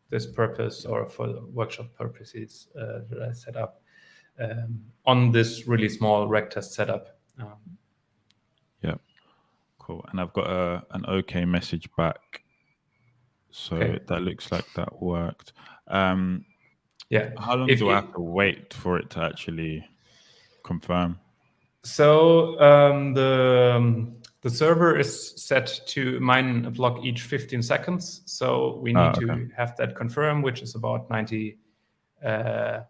this purpose or for the workshop purposes that I set up on this really small rec test setup. Yeah, cool. And I've got an OK message back. So that looks like that worked. Yeah. How long do I have to wait for it to actually confirm? So the server is set to mine a block each 15 seconds. So we need to have that confirm, which is about 90 I'm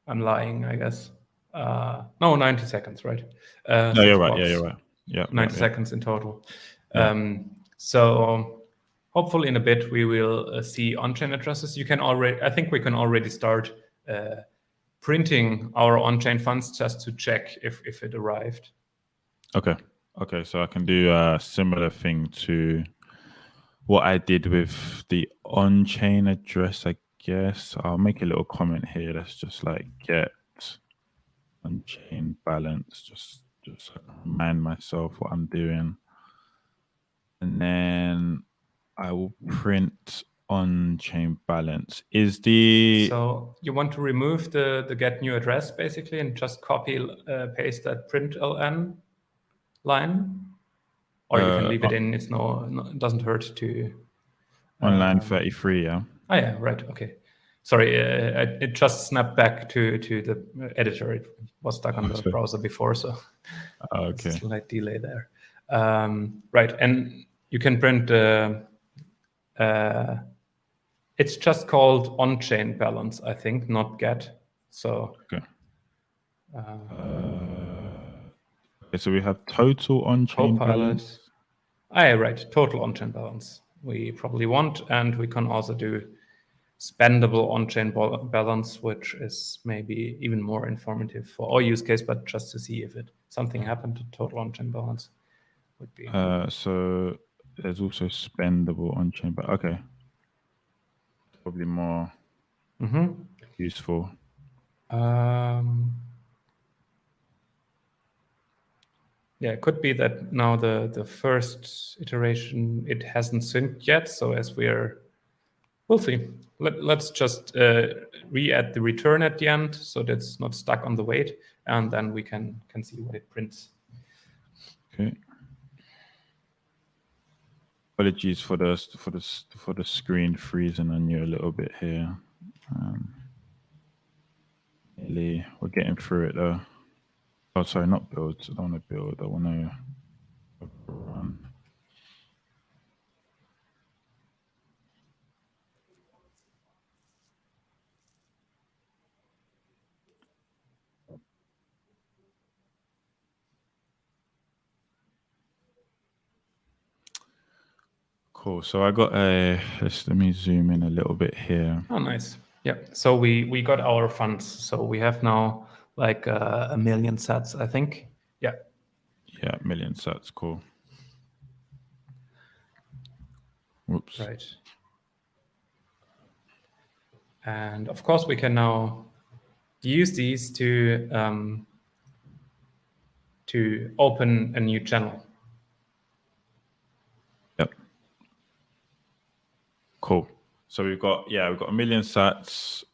lying, I guess. No, 90 seconds, right? No, you're right. Yeah, you're right. Yeah, 90 seconds in total. So hopefully in a bit we will see on-chain addresses. I think we can already start printing our on-chain funds just to check if it arrived. Okay. So I can do a similar thing to what I did with the on-chain address, I guess. I'll make a little comment here that's just like get on-chain balance, just so I can remind myself what I'm doing. And then I will print on-chain balance. So you want to remove the get new address basically and just copy paste that println line, or you can leave it in. It's it doesn't hurt to on line 33. Yeah. Oh yeah, right. Okay. Sorry, it just snapped back to the editor. It was stuck on the browser before, so there's a slight delay there. Right, and you can print. It's just called on-chain balance, I think, not get. So. Okay. So we have total on-chain balance. Yeah, right. Total on-chain balance. We probably want, and we can also do spendable on-chain balance, which is maybe even more informative for our use case, but just to see if something happened to total on-chain balance would be. So there's also spendable on-chain, but okay, probably more useful. Yeah, it could be that now the first iteration, it hasn't synced yet. So we'll see. Let's just re-add the return at the end so that's not stuck on the wait, and then we can see what it prints. Okay. Apologies for the screen freezing on you a little bit here. We're getting through it though. Oh, sorry, not build. I don't want to build. I want to run. Cool. So I got a. Let me zoom in a little bit here. Oh, nice. Yeah. So we got our funds. So we have now like 1 million sats, I think. Yeah. Yeah, million sats. Cool. Whoops. Right. And of course, we can now use these to open a new channel. Yep. Cool. So we've got 1 million sats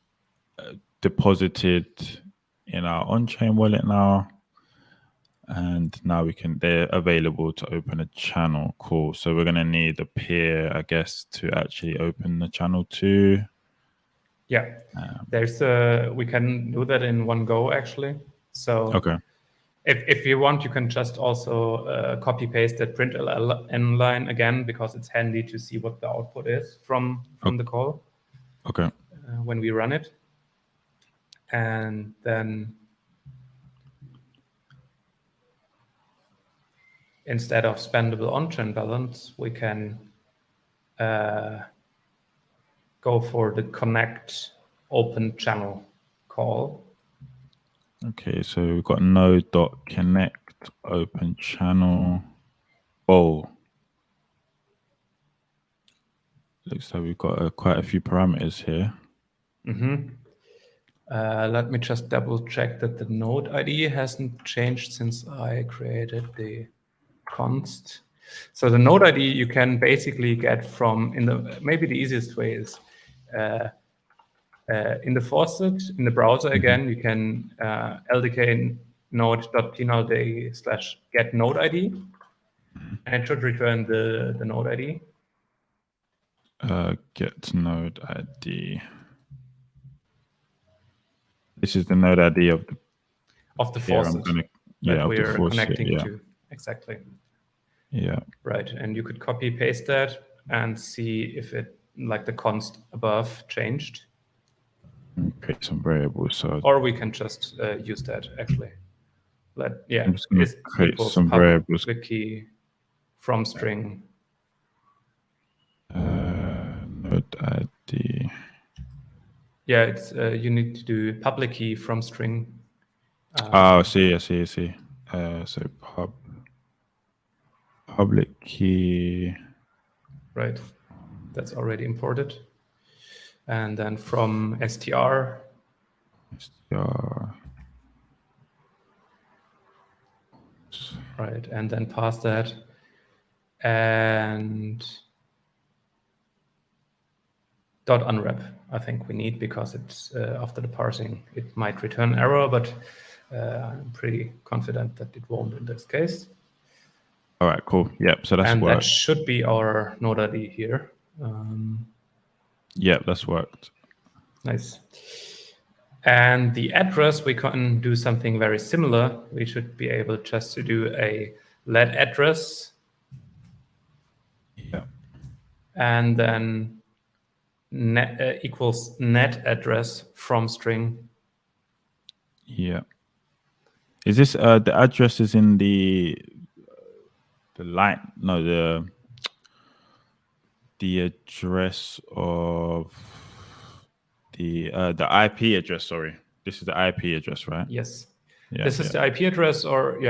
deposited in our on-chain wallet now, and now they're available to open a channel. Cool. So we're gonna need a peer, I guess, to actually open the channel too. Yeah. We can do that in one go actually. So Okay. if you want, you can just also copy paste that println line again, because it's handy to see what the output is from the call. Okay. When we run it. And then instead of spendable on-chain balance, we can go for the connect open channel call. Okay, so we've got node.connect open channel. Oh, looks like we've got quite a few parameters here. Let me just double check that the node ID hasn't changed since I created the const. So the node ID you can basically get from maybe the easiest way is in the faucet in the browser again. You can LDK node.tnull/get node ID, and it should return the node ID. Get node ID. This is the node ID of the faucet that we are connecting to. Exactly. Yeah. Right, and you could copy paste that and see if it, like the const above, changed. Create some variables. So or we can just use that actually. I'm just going to create some variables. Public key from string. Node ID. Yeah, it's you need to do public key from string. I see. So public key. Right, that's already imported. And then from str. Right, and then pass that. And dot unwrap, I think we need, because it's after the parsing, it might return error, but I'm pretty confident that it won't in this case. All right, cool. Yep, so that's worked. That should be our node ID here. Yep, that's worked. Nice. And the address, we can do something very similar. We should be able just to do a let address. Yeah. And then net equals net address from string. Yeah. Is this the address is in the line? No, the address of the IP address. Sorry, this is the IP address, right? Yes. Yeah, this is the IP address, or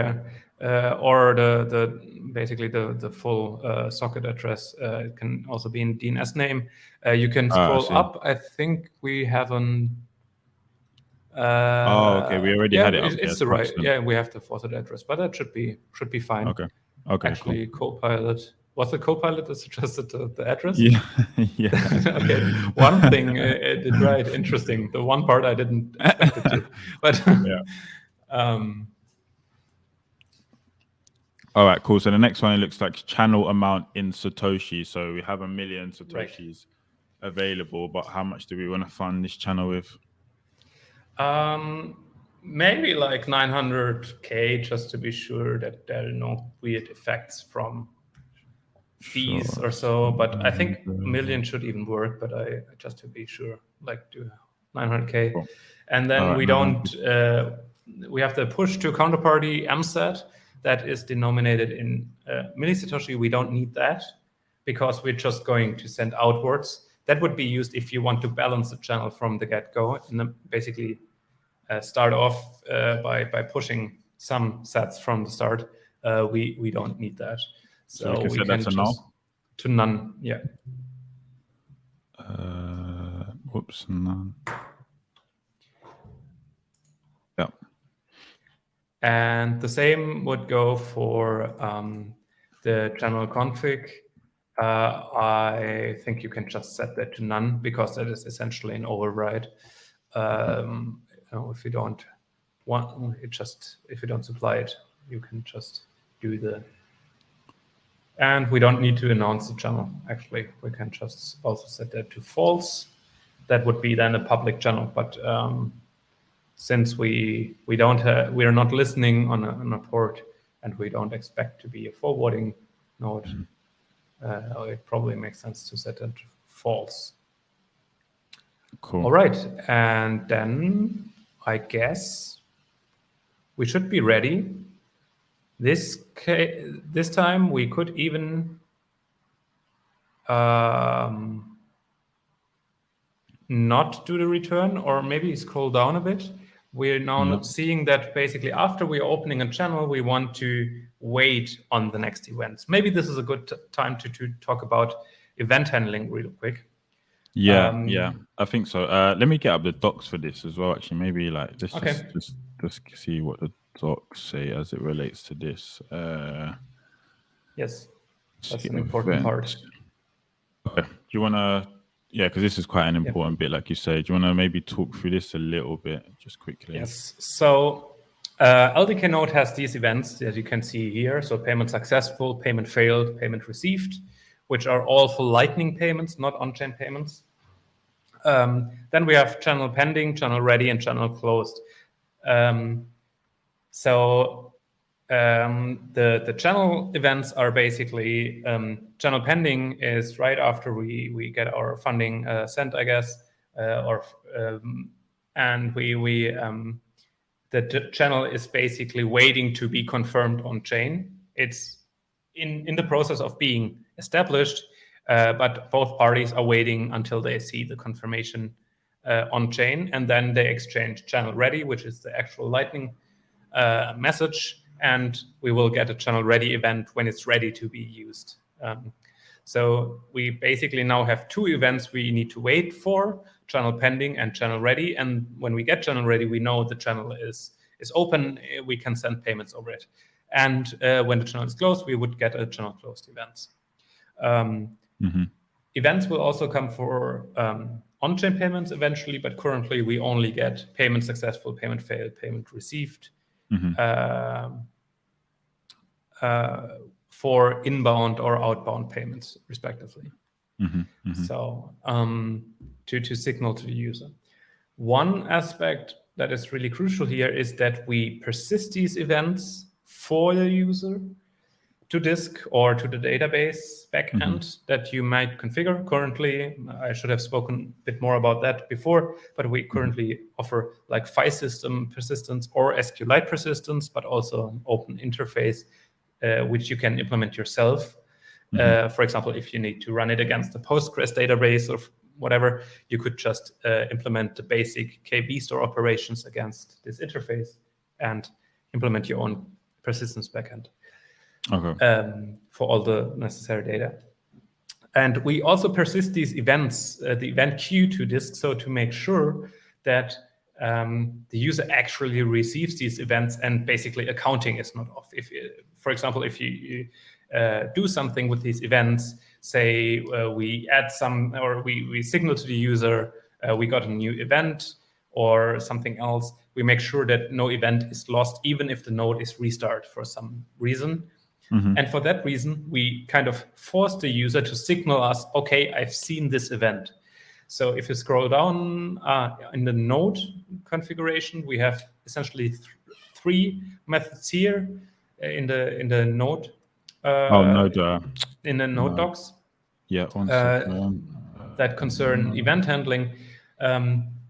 or the basically the full socket address. It can also be in DNS name. You can scroll up. I think we have an. Okay. We already had it up It's the right. Yeah, we have the faucet address, but that should be fine. Okay. Actually, cool. Copilot. Was the Copilot that suggested the address? Yeah. Yeah. Okay. One thing it did right. Interesting. The one part I didn't expect it to. But yeah. All right, cool. So the next one, it looks like channel amount in Satoshi. So we have 1 million Satoshis available, but how much do we want to fund this channel with? Maybe like 900K, just to be sure that there are no weird effects from fees or so. But I think a million should even work, but I just to be sure, like do 900K. Cool. And then Alright, we don't, we have the push to counterparty MSAT that is denominated in millisatoshi. We don't need that because we're just going to send outwards. That would be used if you want to balance the channel from the get-go and basically start off by pushing some sets from the start. We don't need that. So we can set that to null? To none, yeah. Whoops, none. Yeah. And the same would go for the channel config. I think you can just set that to none because that is essentially an override. If you don't want it, if you don't supply it, you can just do the. And we don't need to announce the channel. Actually, we can just also set that to false. That would be then a public channel. But since we are not listening on a port, and we don't expect to be a forwarding node, it probably makes sense to set it to false. Cool. All right, and then I guess we should be ready. This time we could even not do the return, or maybe scroll down a bit. We're now seeing that basically after we're opening a channel, we want to wait on the next events. Maybe this is a good time to talk about event handling real quick. Yeah, I think so. Let me get up the docs for this as well. Actually, maybe like let's just see what the docs say as it relates to this. Yes, that's an important part. Okay. Do you want to? Yeah, because this is quite an important bit, like you say. Do you want to maybe talk through this a little bit, just quickly? Yes. So LDK Node has these events that you can see here. So payment successful, payment failed, payment received, which are all for Lightning payments, not on-chain payments. Then we have channel pending, channel ready, and channel closed. The channel events are basically channel pending is right after we get our funding sent, I guess, and the channel is basically waiting to be confirmed on chain. It's in the process of being established, but both parties are waiting until they see the confirmation on chain, and then they exchange channel ready, which is the actual Lightning message, and we will get a channel ready event when it's ready to be used. So we basically now have two events we need to wait for: channel pending and channel ready. And when we get channel ready, we know the channel is open. We can send payments over it. And when the channel is closed, we would get a channel closed events. Events will also come for on-chain payments eventually, but currently we only get payment successful, payment failed, payment received for inbound or outbound payments, respectively. So to signal to the user. One aspect that is really crucial here is that we persist these events for the user to disk or to the database backend that you might configure. Currently, I should have spoken a bit more about that before, but we currently offer like file system persistence or SQLite persistence, but also an open interface, which you can implement yourself. For example, if you need to run it against a Postgres database or whatever, you could just implement the basic KB store operations against this interface and implement your own persistence backend. For all the necessary data. And we also persist these events, the event queue to disk, so to make sure that the user actually receives these events and basically accounting is not off. For example, if you do something with these events, say we add some, or we signal to the user, we got a new event or something else, we make sure that no event is lost, even if the node is restarted for some reason. And for that reason, we kind of force the user to signal us, okay, I've seen this event. So if you scroll down in the node configuration, we have essentially three methods here in the node. Node. In the node docs. Yeah, one second. That concern event handling,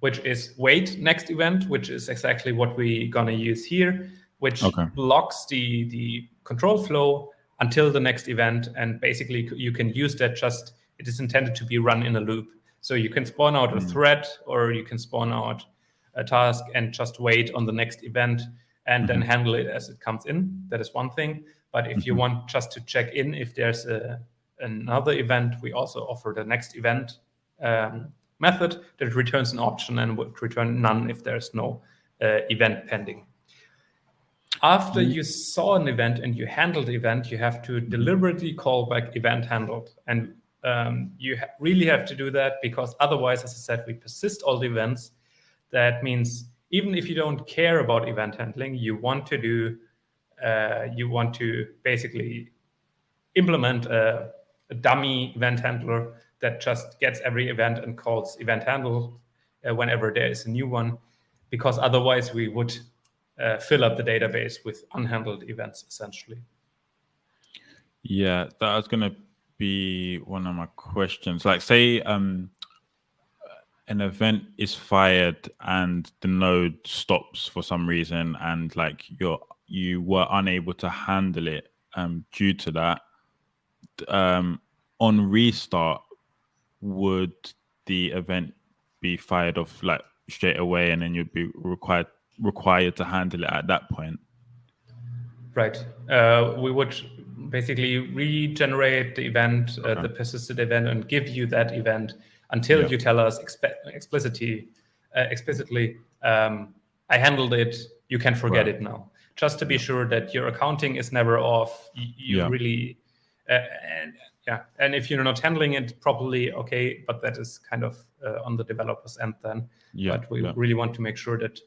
which is wait next event, which is exactly what we're gonna use here, which blocks the control flow until the next event, and basically you can use that. Just it is intended to be run in a loop, so you can spawn out a thread or you can spawn out a task and just wait on the next event and then handle it as it comes in. That is one thing. But if you want just to check in if there's another event, we also offer the next event method that returns an option and would return none if there's no event pending. After you saw an event and you handled the event, you have to deliberately call back event handled. And you really have to do that, because otherwise, as I said, we persist all the events. That means even if you don't care about event handling, you want to basically implement a dummy event handler that just gets every event and calls event handle whenever there is a new one, because otherwise we would fill up the database with unhandled events, essentially. Yeah, that was going to be one of my questions. Like, say an event is fired and the node stops for some reason, and like you were unable to handle it due to that. On restart, would the event be fired off like straight away, and then you'd be required to handle it at that point? Right. We would basically regenerate the event, the persisted event, and give you that event until you tell us explicitly, I handled it, you can forget it now. Just to be sure that your accounting is never off. You really, and if you're not handling it properly, okay, but that is kind of on the developer's end then. But we really want to make sure that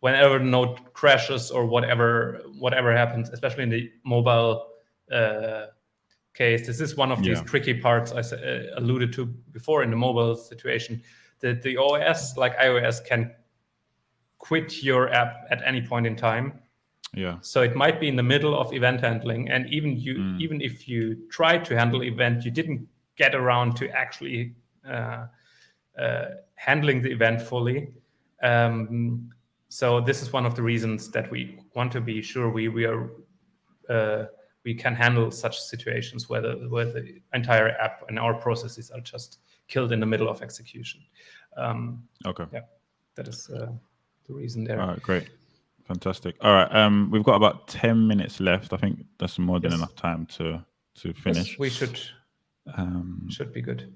whenever the node crashes or whatever happens, especially in the mobile case, this is one of these tricky parts I alluded to before in the mobile situation, that the OS, like iOS, can quit your app at any point in time. Yeah. So it might be in the middle of event handling, and even if you tried to handle event, you didn't get around to actually handling the event fully. So this is one of the reasons that we want to be sure we can handle such situations where the entire app and our processes are just killed in the middle of execution. Okay. Yeah, that is the reason there. All right, great. Fantastic. All right, we've got about 10 minutes left. I think that's more than enough time to finish. Yes, we should be good.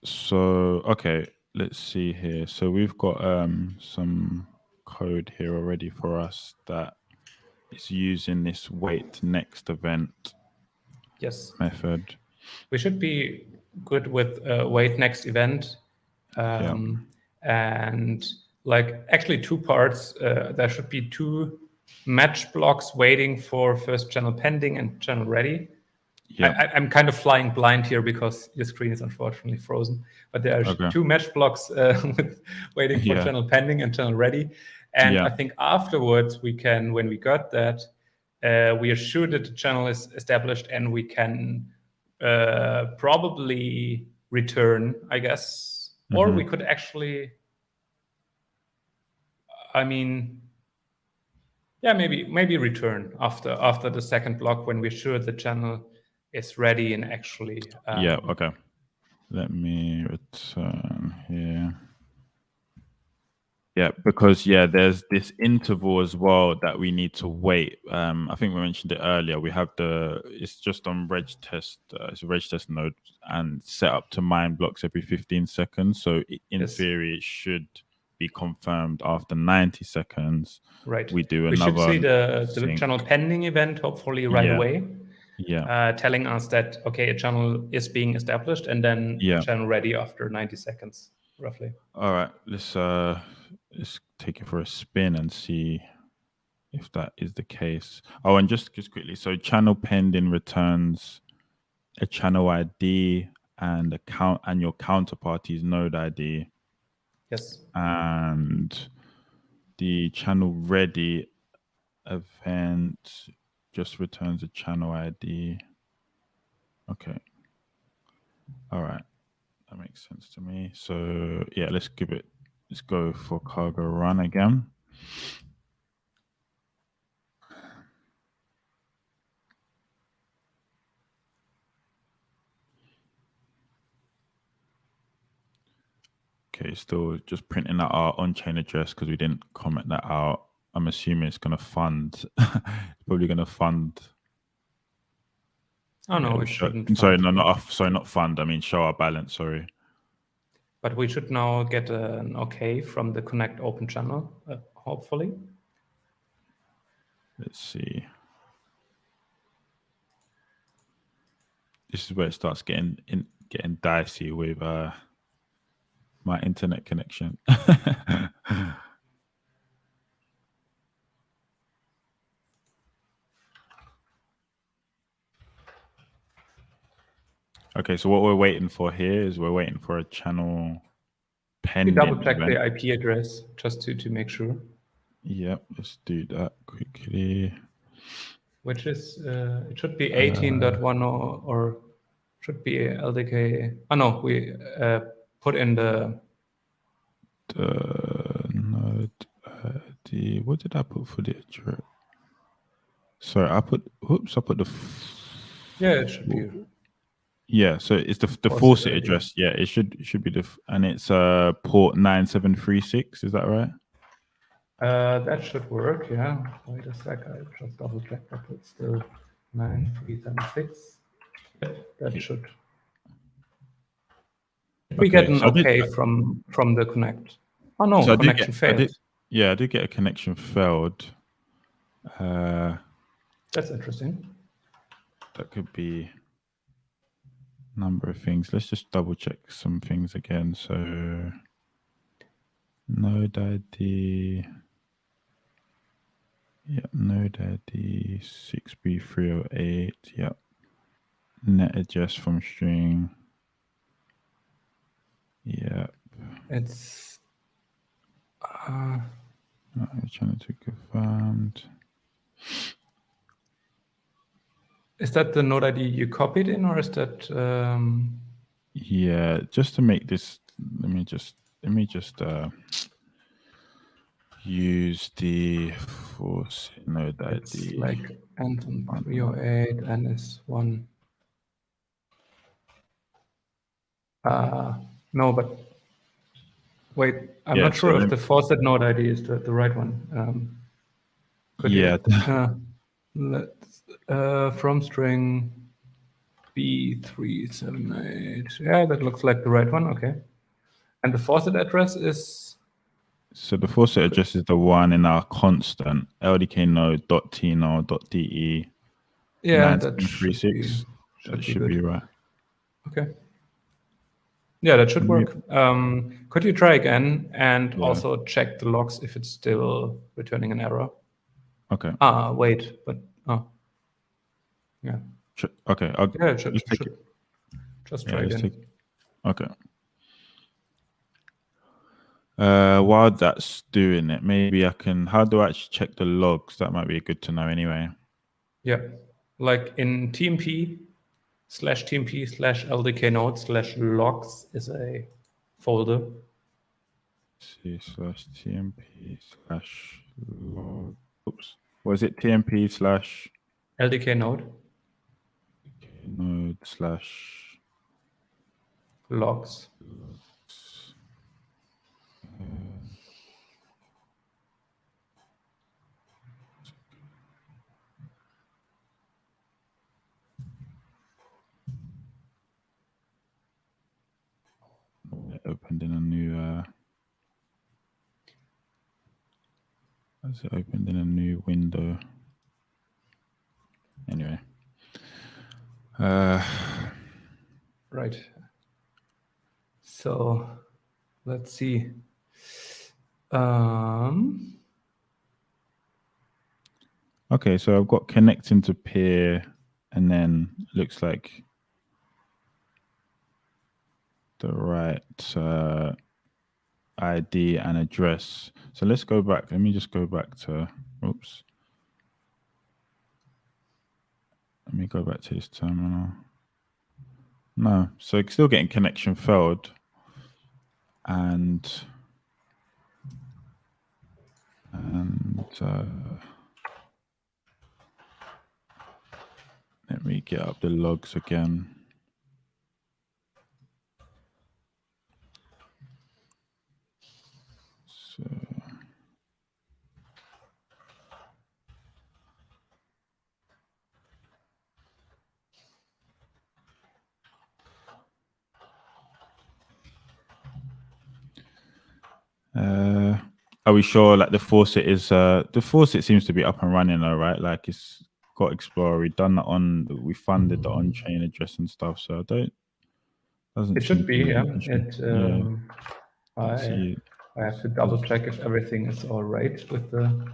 So, okay, let's see here. So we've got some code here already for us that is using this wait next event method. We should be good with wait next event. And like actually two parts, there should be two match blocks waiting for first channel pending and channel ready. I'm kind of flying blind here because your screen is unfortunately frozen, but there are two match blocks with waiting for channel pending and channel ready. And I think afterwards when we got that, we are sure that the channel is established, and we can probably return, I guess, or we could actually, maybe return after the second block when we're sure the channel is ready and actually. Okay. Let me return here. Yeah, because there's this interval as well that we need to wait. I think we mentioned it earlier. We have it's just on reg test. It's a reg test node and set up to mine blocks every 15 seconds. So in theory, it should be confirmed after 90 seconds. Right. We do another. We should see the channel pending event hopefully right away. Yeah. Telling us that a channel is being established, and then channel ready after 90 seconds, roughly. All right. Let's take it for a spin and see if that is the case. Oh, and just quickly, so channel pending returns a channel ID and your counterparty's node ID. Yes. And the channel ready event just returns a channel ID. Okay. All right. That makes sense to me. So yeah, let's go for cargo run again. Okay, still just printing out our on-chain address because we didn't comment that out. I'm assuming it's going to fund. It's probably going to fund. Oh no, Yeah, it shouldn't. sorry, Fund. not fund. I mean, show our balance. Sorry. But we should now get an okay from the connect open channel, hopefully. Let's see. This is where it starts getting dicey with my internet connection. Okay, so what we're waiting for here is we're waiting for a channel pending. We double check the IP address just to make sure. Yep, let's do that quickly. Which is, it should be 18.10 or should be LDK. Oh no, we put in the node what did I put for the address? Sorry, I put the yeah, it should be. Yeah, so it's the faucet address. Yeah, it should be and it's port 9736. Is that right? That should work. Yeah. Wait a sec. I just double check that it's still 9376. That should. We get an okay from the connect. Oh no, so connection failed. I did get a connection failed. That's interesting. That could be a number of things. Let's just double check some things again. So node ID. Yeah, node ID 6B308. Yep. Net address from string. Yep. It's channel to confirmed. Is that the node ID you copied in, or is that? Yeah, just to make this, let me just use the force node ID. It's like Anton 308 and is one. No, but wait, I'm not sure if the faucet node ID is the right one. Could you? Let's from string B378. Yeah, that looks like the right one. Okay. And the faucet address is? So the faucet address is the one in our constant LDK node.tnode.de. Yeah, that should be right. Okay. Yeah, that should work. Could you try again and also check the logs if it's still returning an error? Okay. Wait, but yeah. Okay. Yeah, just try again. Okay. While that's doing it, maybe I can. How do I actually check the logs? That might be good to know anyway. Yeah, like in tmp/tmp/LDK node/logs is a folder. C/tmp/log. Oops. Was it tmp/ LDK node? Node / logs. Opened in a new as it opened in a new window. Anyway. Right. So let's see. Okay, so I've got connecting to peer, and then looks like the right ID and address. So let's go back. Let me just go back to, oops. Let me go back to this terminal. No, so it's still getting connection failed. And let me get up the logs again. So are we sure like the faucet is the faucet seems to be up and running though, right? Like it's got Explorer, we done that we funded the on-chain address and stuff, so I don't doesn't It seem should to be, yeah. I have to double check if everything is all right with the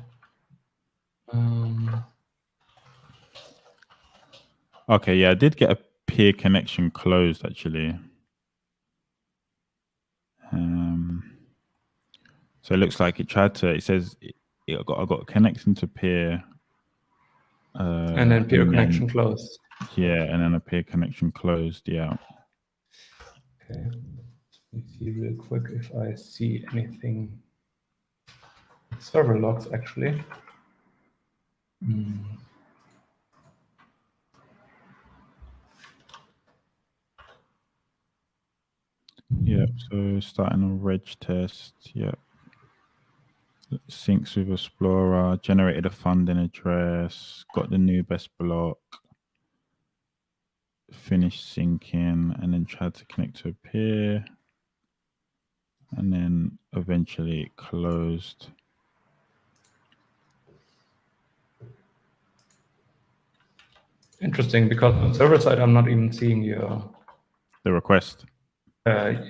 okay, yeah, I did get a peer connection closed actually. So it looks like it tried to. It says I got a connection to peer, and then peer connection closed. Yeah, and then a peer connection closed. Yeah. Okay. Let me see real quick if I see anything. Server logs actually. Yep. So starting a reg test. Yep. Syncs with Esplora. Generated a funding address. Got the new best block. Finished syncing, and then tried to connect to a peer, and then eventually it closed. Interesting, because on server side, I'm not even seeing the request. That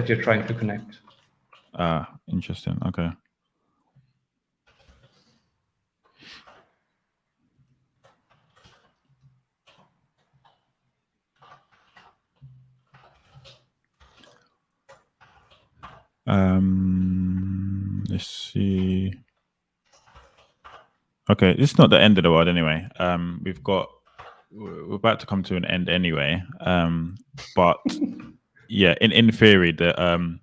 you're trying to connect. Interesting. Okay. Let's see. Okay, it's not the end of the world anyway. We're about to come to an end anyway. But yeah, in theory, the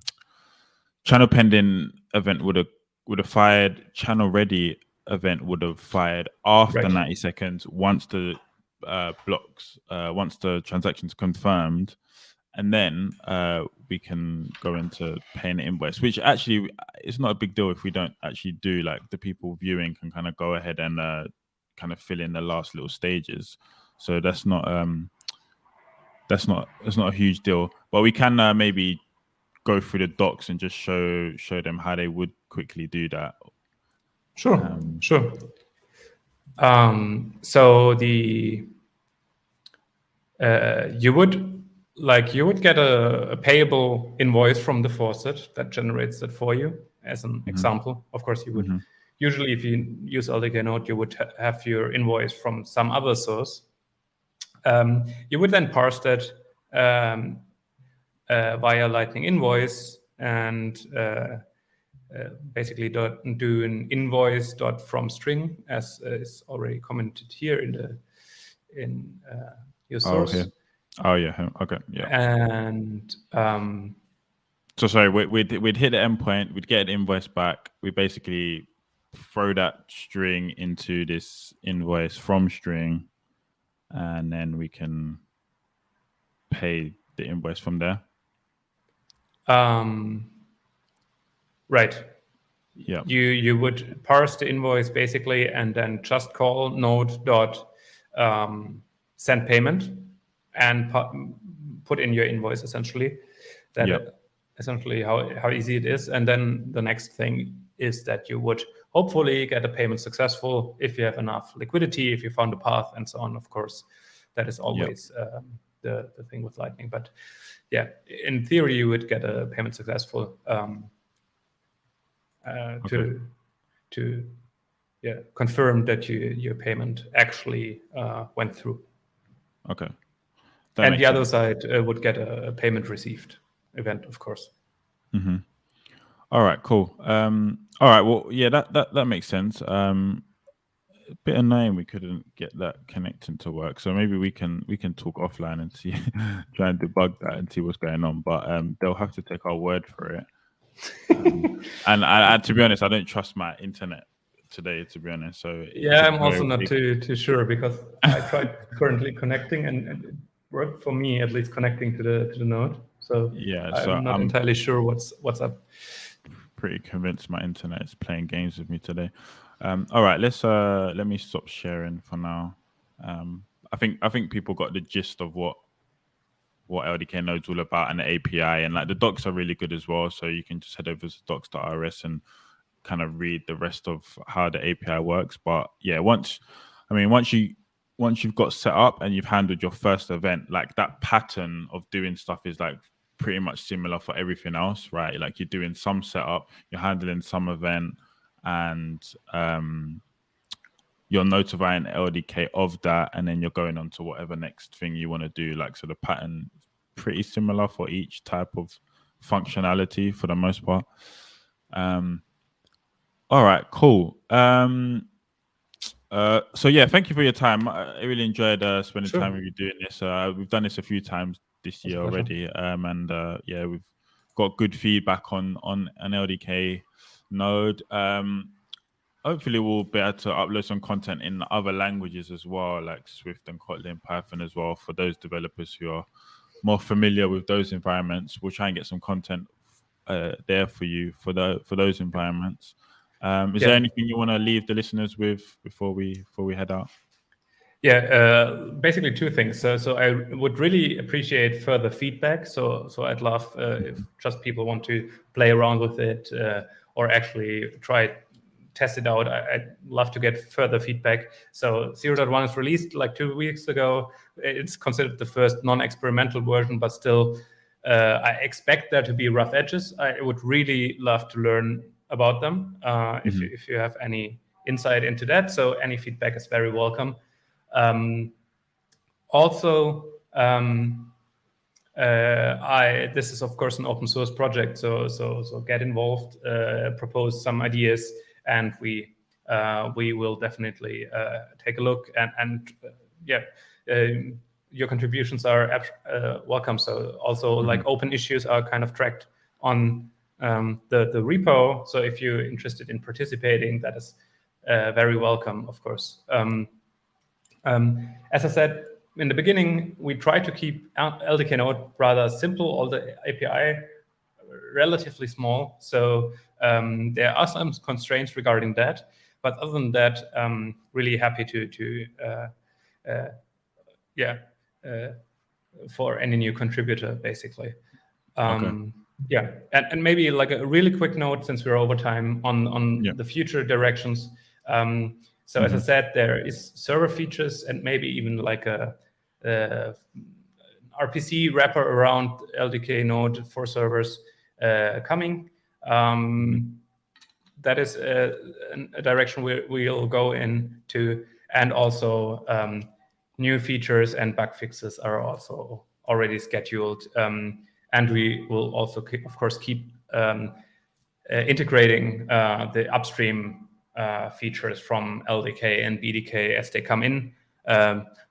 channel pending event would have fired. Channel ready event would have fired after 90 seconds once the once the transaction's confirmed. And then we can go into paying the invoice, which actually it's not a big deal if we don't actually do. Like the people viewing can kind of go ahead and kind of fill in the last little stages. So that's not a huge deal. But we can maybe go through the docs and just show them how they would quickly do that. Sure, sure. So the you would get a payable invoice from the faucet that generates that for you, as an example. Of course, you would usually, if you use LDK Node, you would have your invoice from some other source. You would then parse that via Lightning Invoice and basically do an invoice.fromString, as is already commented here in your source. Okay. Oh yeah. Okay. Yeah. And so sorry, we'd hit the endpoint, we'd get an invoice back. We basically throw that string into this invoice from string, and then we can pay the invoice from there. Right. Yeah. You would parse the invoice basically, and then just call node dot send payment and put in your invoice essentially. Essentially how easy it is. And then the next thing is that you would hopefully get a payment successful if you have enough liquidity, if you found a path, and so on. Of course, that is always the thing with Lightning. But yeah, in theory, you would get a payment successful to confirm that your payment actually went through. Okay. And the other side would get a payment received event, of course. Mm-hmm. All right, cool. All right, well, yeah, that makes sense. A bit annoying we couldn't get that connecting to work, so maybe we can talk offline and see, try and debug that and see what's going on. But they'll have to take our word for it. And I, to be honest, I don't trust my internet today, to be honest. So yeah, I'm also not too sure, because I tried currently connecting and it worked for me, at least connecting to the node. So yeah, I'm not entirely sure what's up. Pretty convinced my internet is playing games with me today. All right, let me stop sharing for now. I think people got the gist of what LDK Node's all about and the API, and like the docs are really good as well. So you can just head over to docs.rs and kind of read the rest of how the API works. But yeah, once you've got set up and you've handled your first event, like that pattern of doing stuff is like pretty much similar for everything else, right? Like you're doing some setup, you're handling some event, and you're notifying LDK of that, and then you're going on to whatever next thing you want to do. Like, so the pattern is pretty similar for each type of functionality for the most part. All right, cool. So yeah, thank you for your time. I really enjoyed spending time with you doing this. We've done this a few times this year already, and yeah, we've got good feedback on an LDK node. Hopefully, we'll be able to upload some content in other languages as well, like Swift and Kotlin, Python as well, for those developers who are more familiar with those environments. We'll try and get some content there for you for those environments. Is there anything you want to leave the listeners with before we head out? Yeah, basically two things. So I would really appreciate further feedback. So I'd love if just people want to play around with it or actually test it out. I'd love to get further feedback. So 0.1 is released like 2 weeks ago. It's considered the first non-experimental version, but still I expect there to be rough edges. I would really love to learn about them if you have any insight into that. So any feedback is very welcome. Also, this is of course an open source project, so get involved, propose some ideas, and we will definitely take a look. And your contributions are welcome. So also like open issues are kind of tracked on the repo. So if you're interested in participating, that is very welcome, of course. As I said in the beginning, we try to keep LDK Node rather simple, all the API relatively small. So there are some constraints regarding that. But other than that, really happy for any new contributor, basically. Yeah, and maybe like a really quick note, since we're over time, on the future directions. So as I said, there is server features and maybe even like a RPC wrapper around LDK Node for servers coming. That is a direction we'll go into, and also new features and bug fixes are also already scheduled. And we will also, of course, keep integrating the upstream features from LDK and BDK as they come in.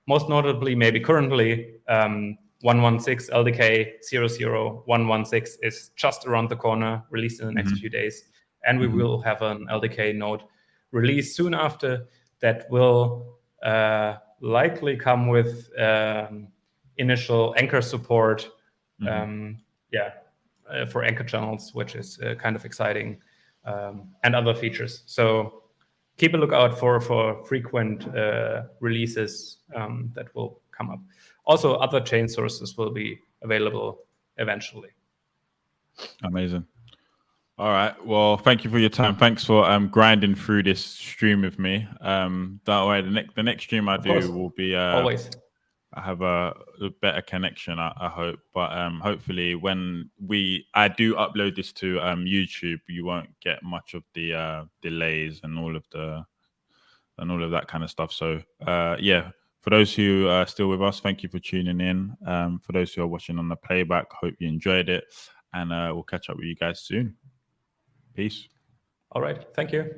Most notably, maybe currently, 116 LDK 00116 is just around the corner, released in the next few days. And we will have an LDK node release soon after that will likely come with initial anchor support. For anchor channels, which is kind of exciting, and other features. So keep a lookout for frequent releases that will come up. Also, other chain sources will be available eventually. Amazing. All right. Well, thank you for your time. Thanks for grinding through this stream with me. That way, the next stream I do will be always. I have a better connection, I hope. But hopefully, when I do upload this to YouTube, you won't get much of the delays and all of that kind of stuff. So yeah, For those who are still with us, thank you for tuning in. For those who are watching on the playback, hope you enjoyed it. And we'll catch up with you guys soon. Peace. All right. Thank you.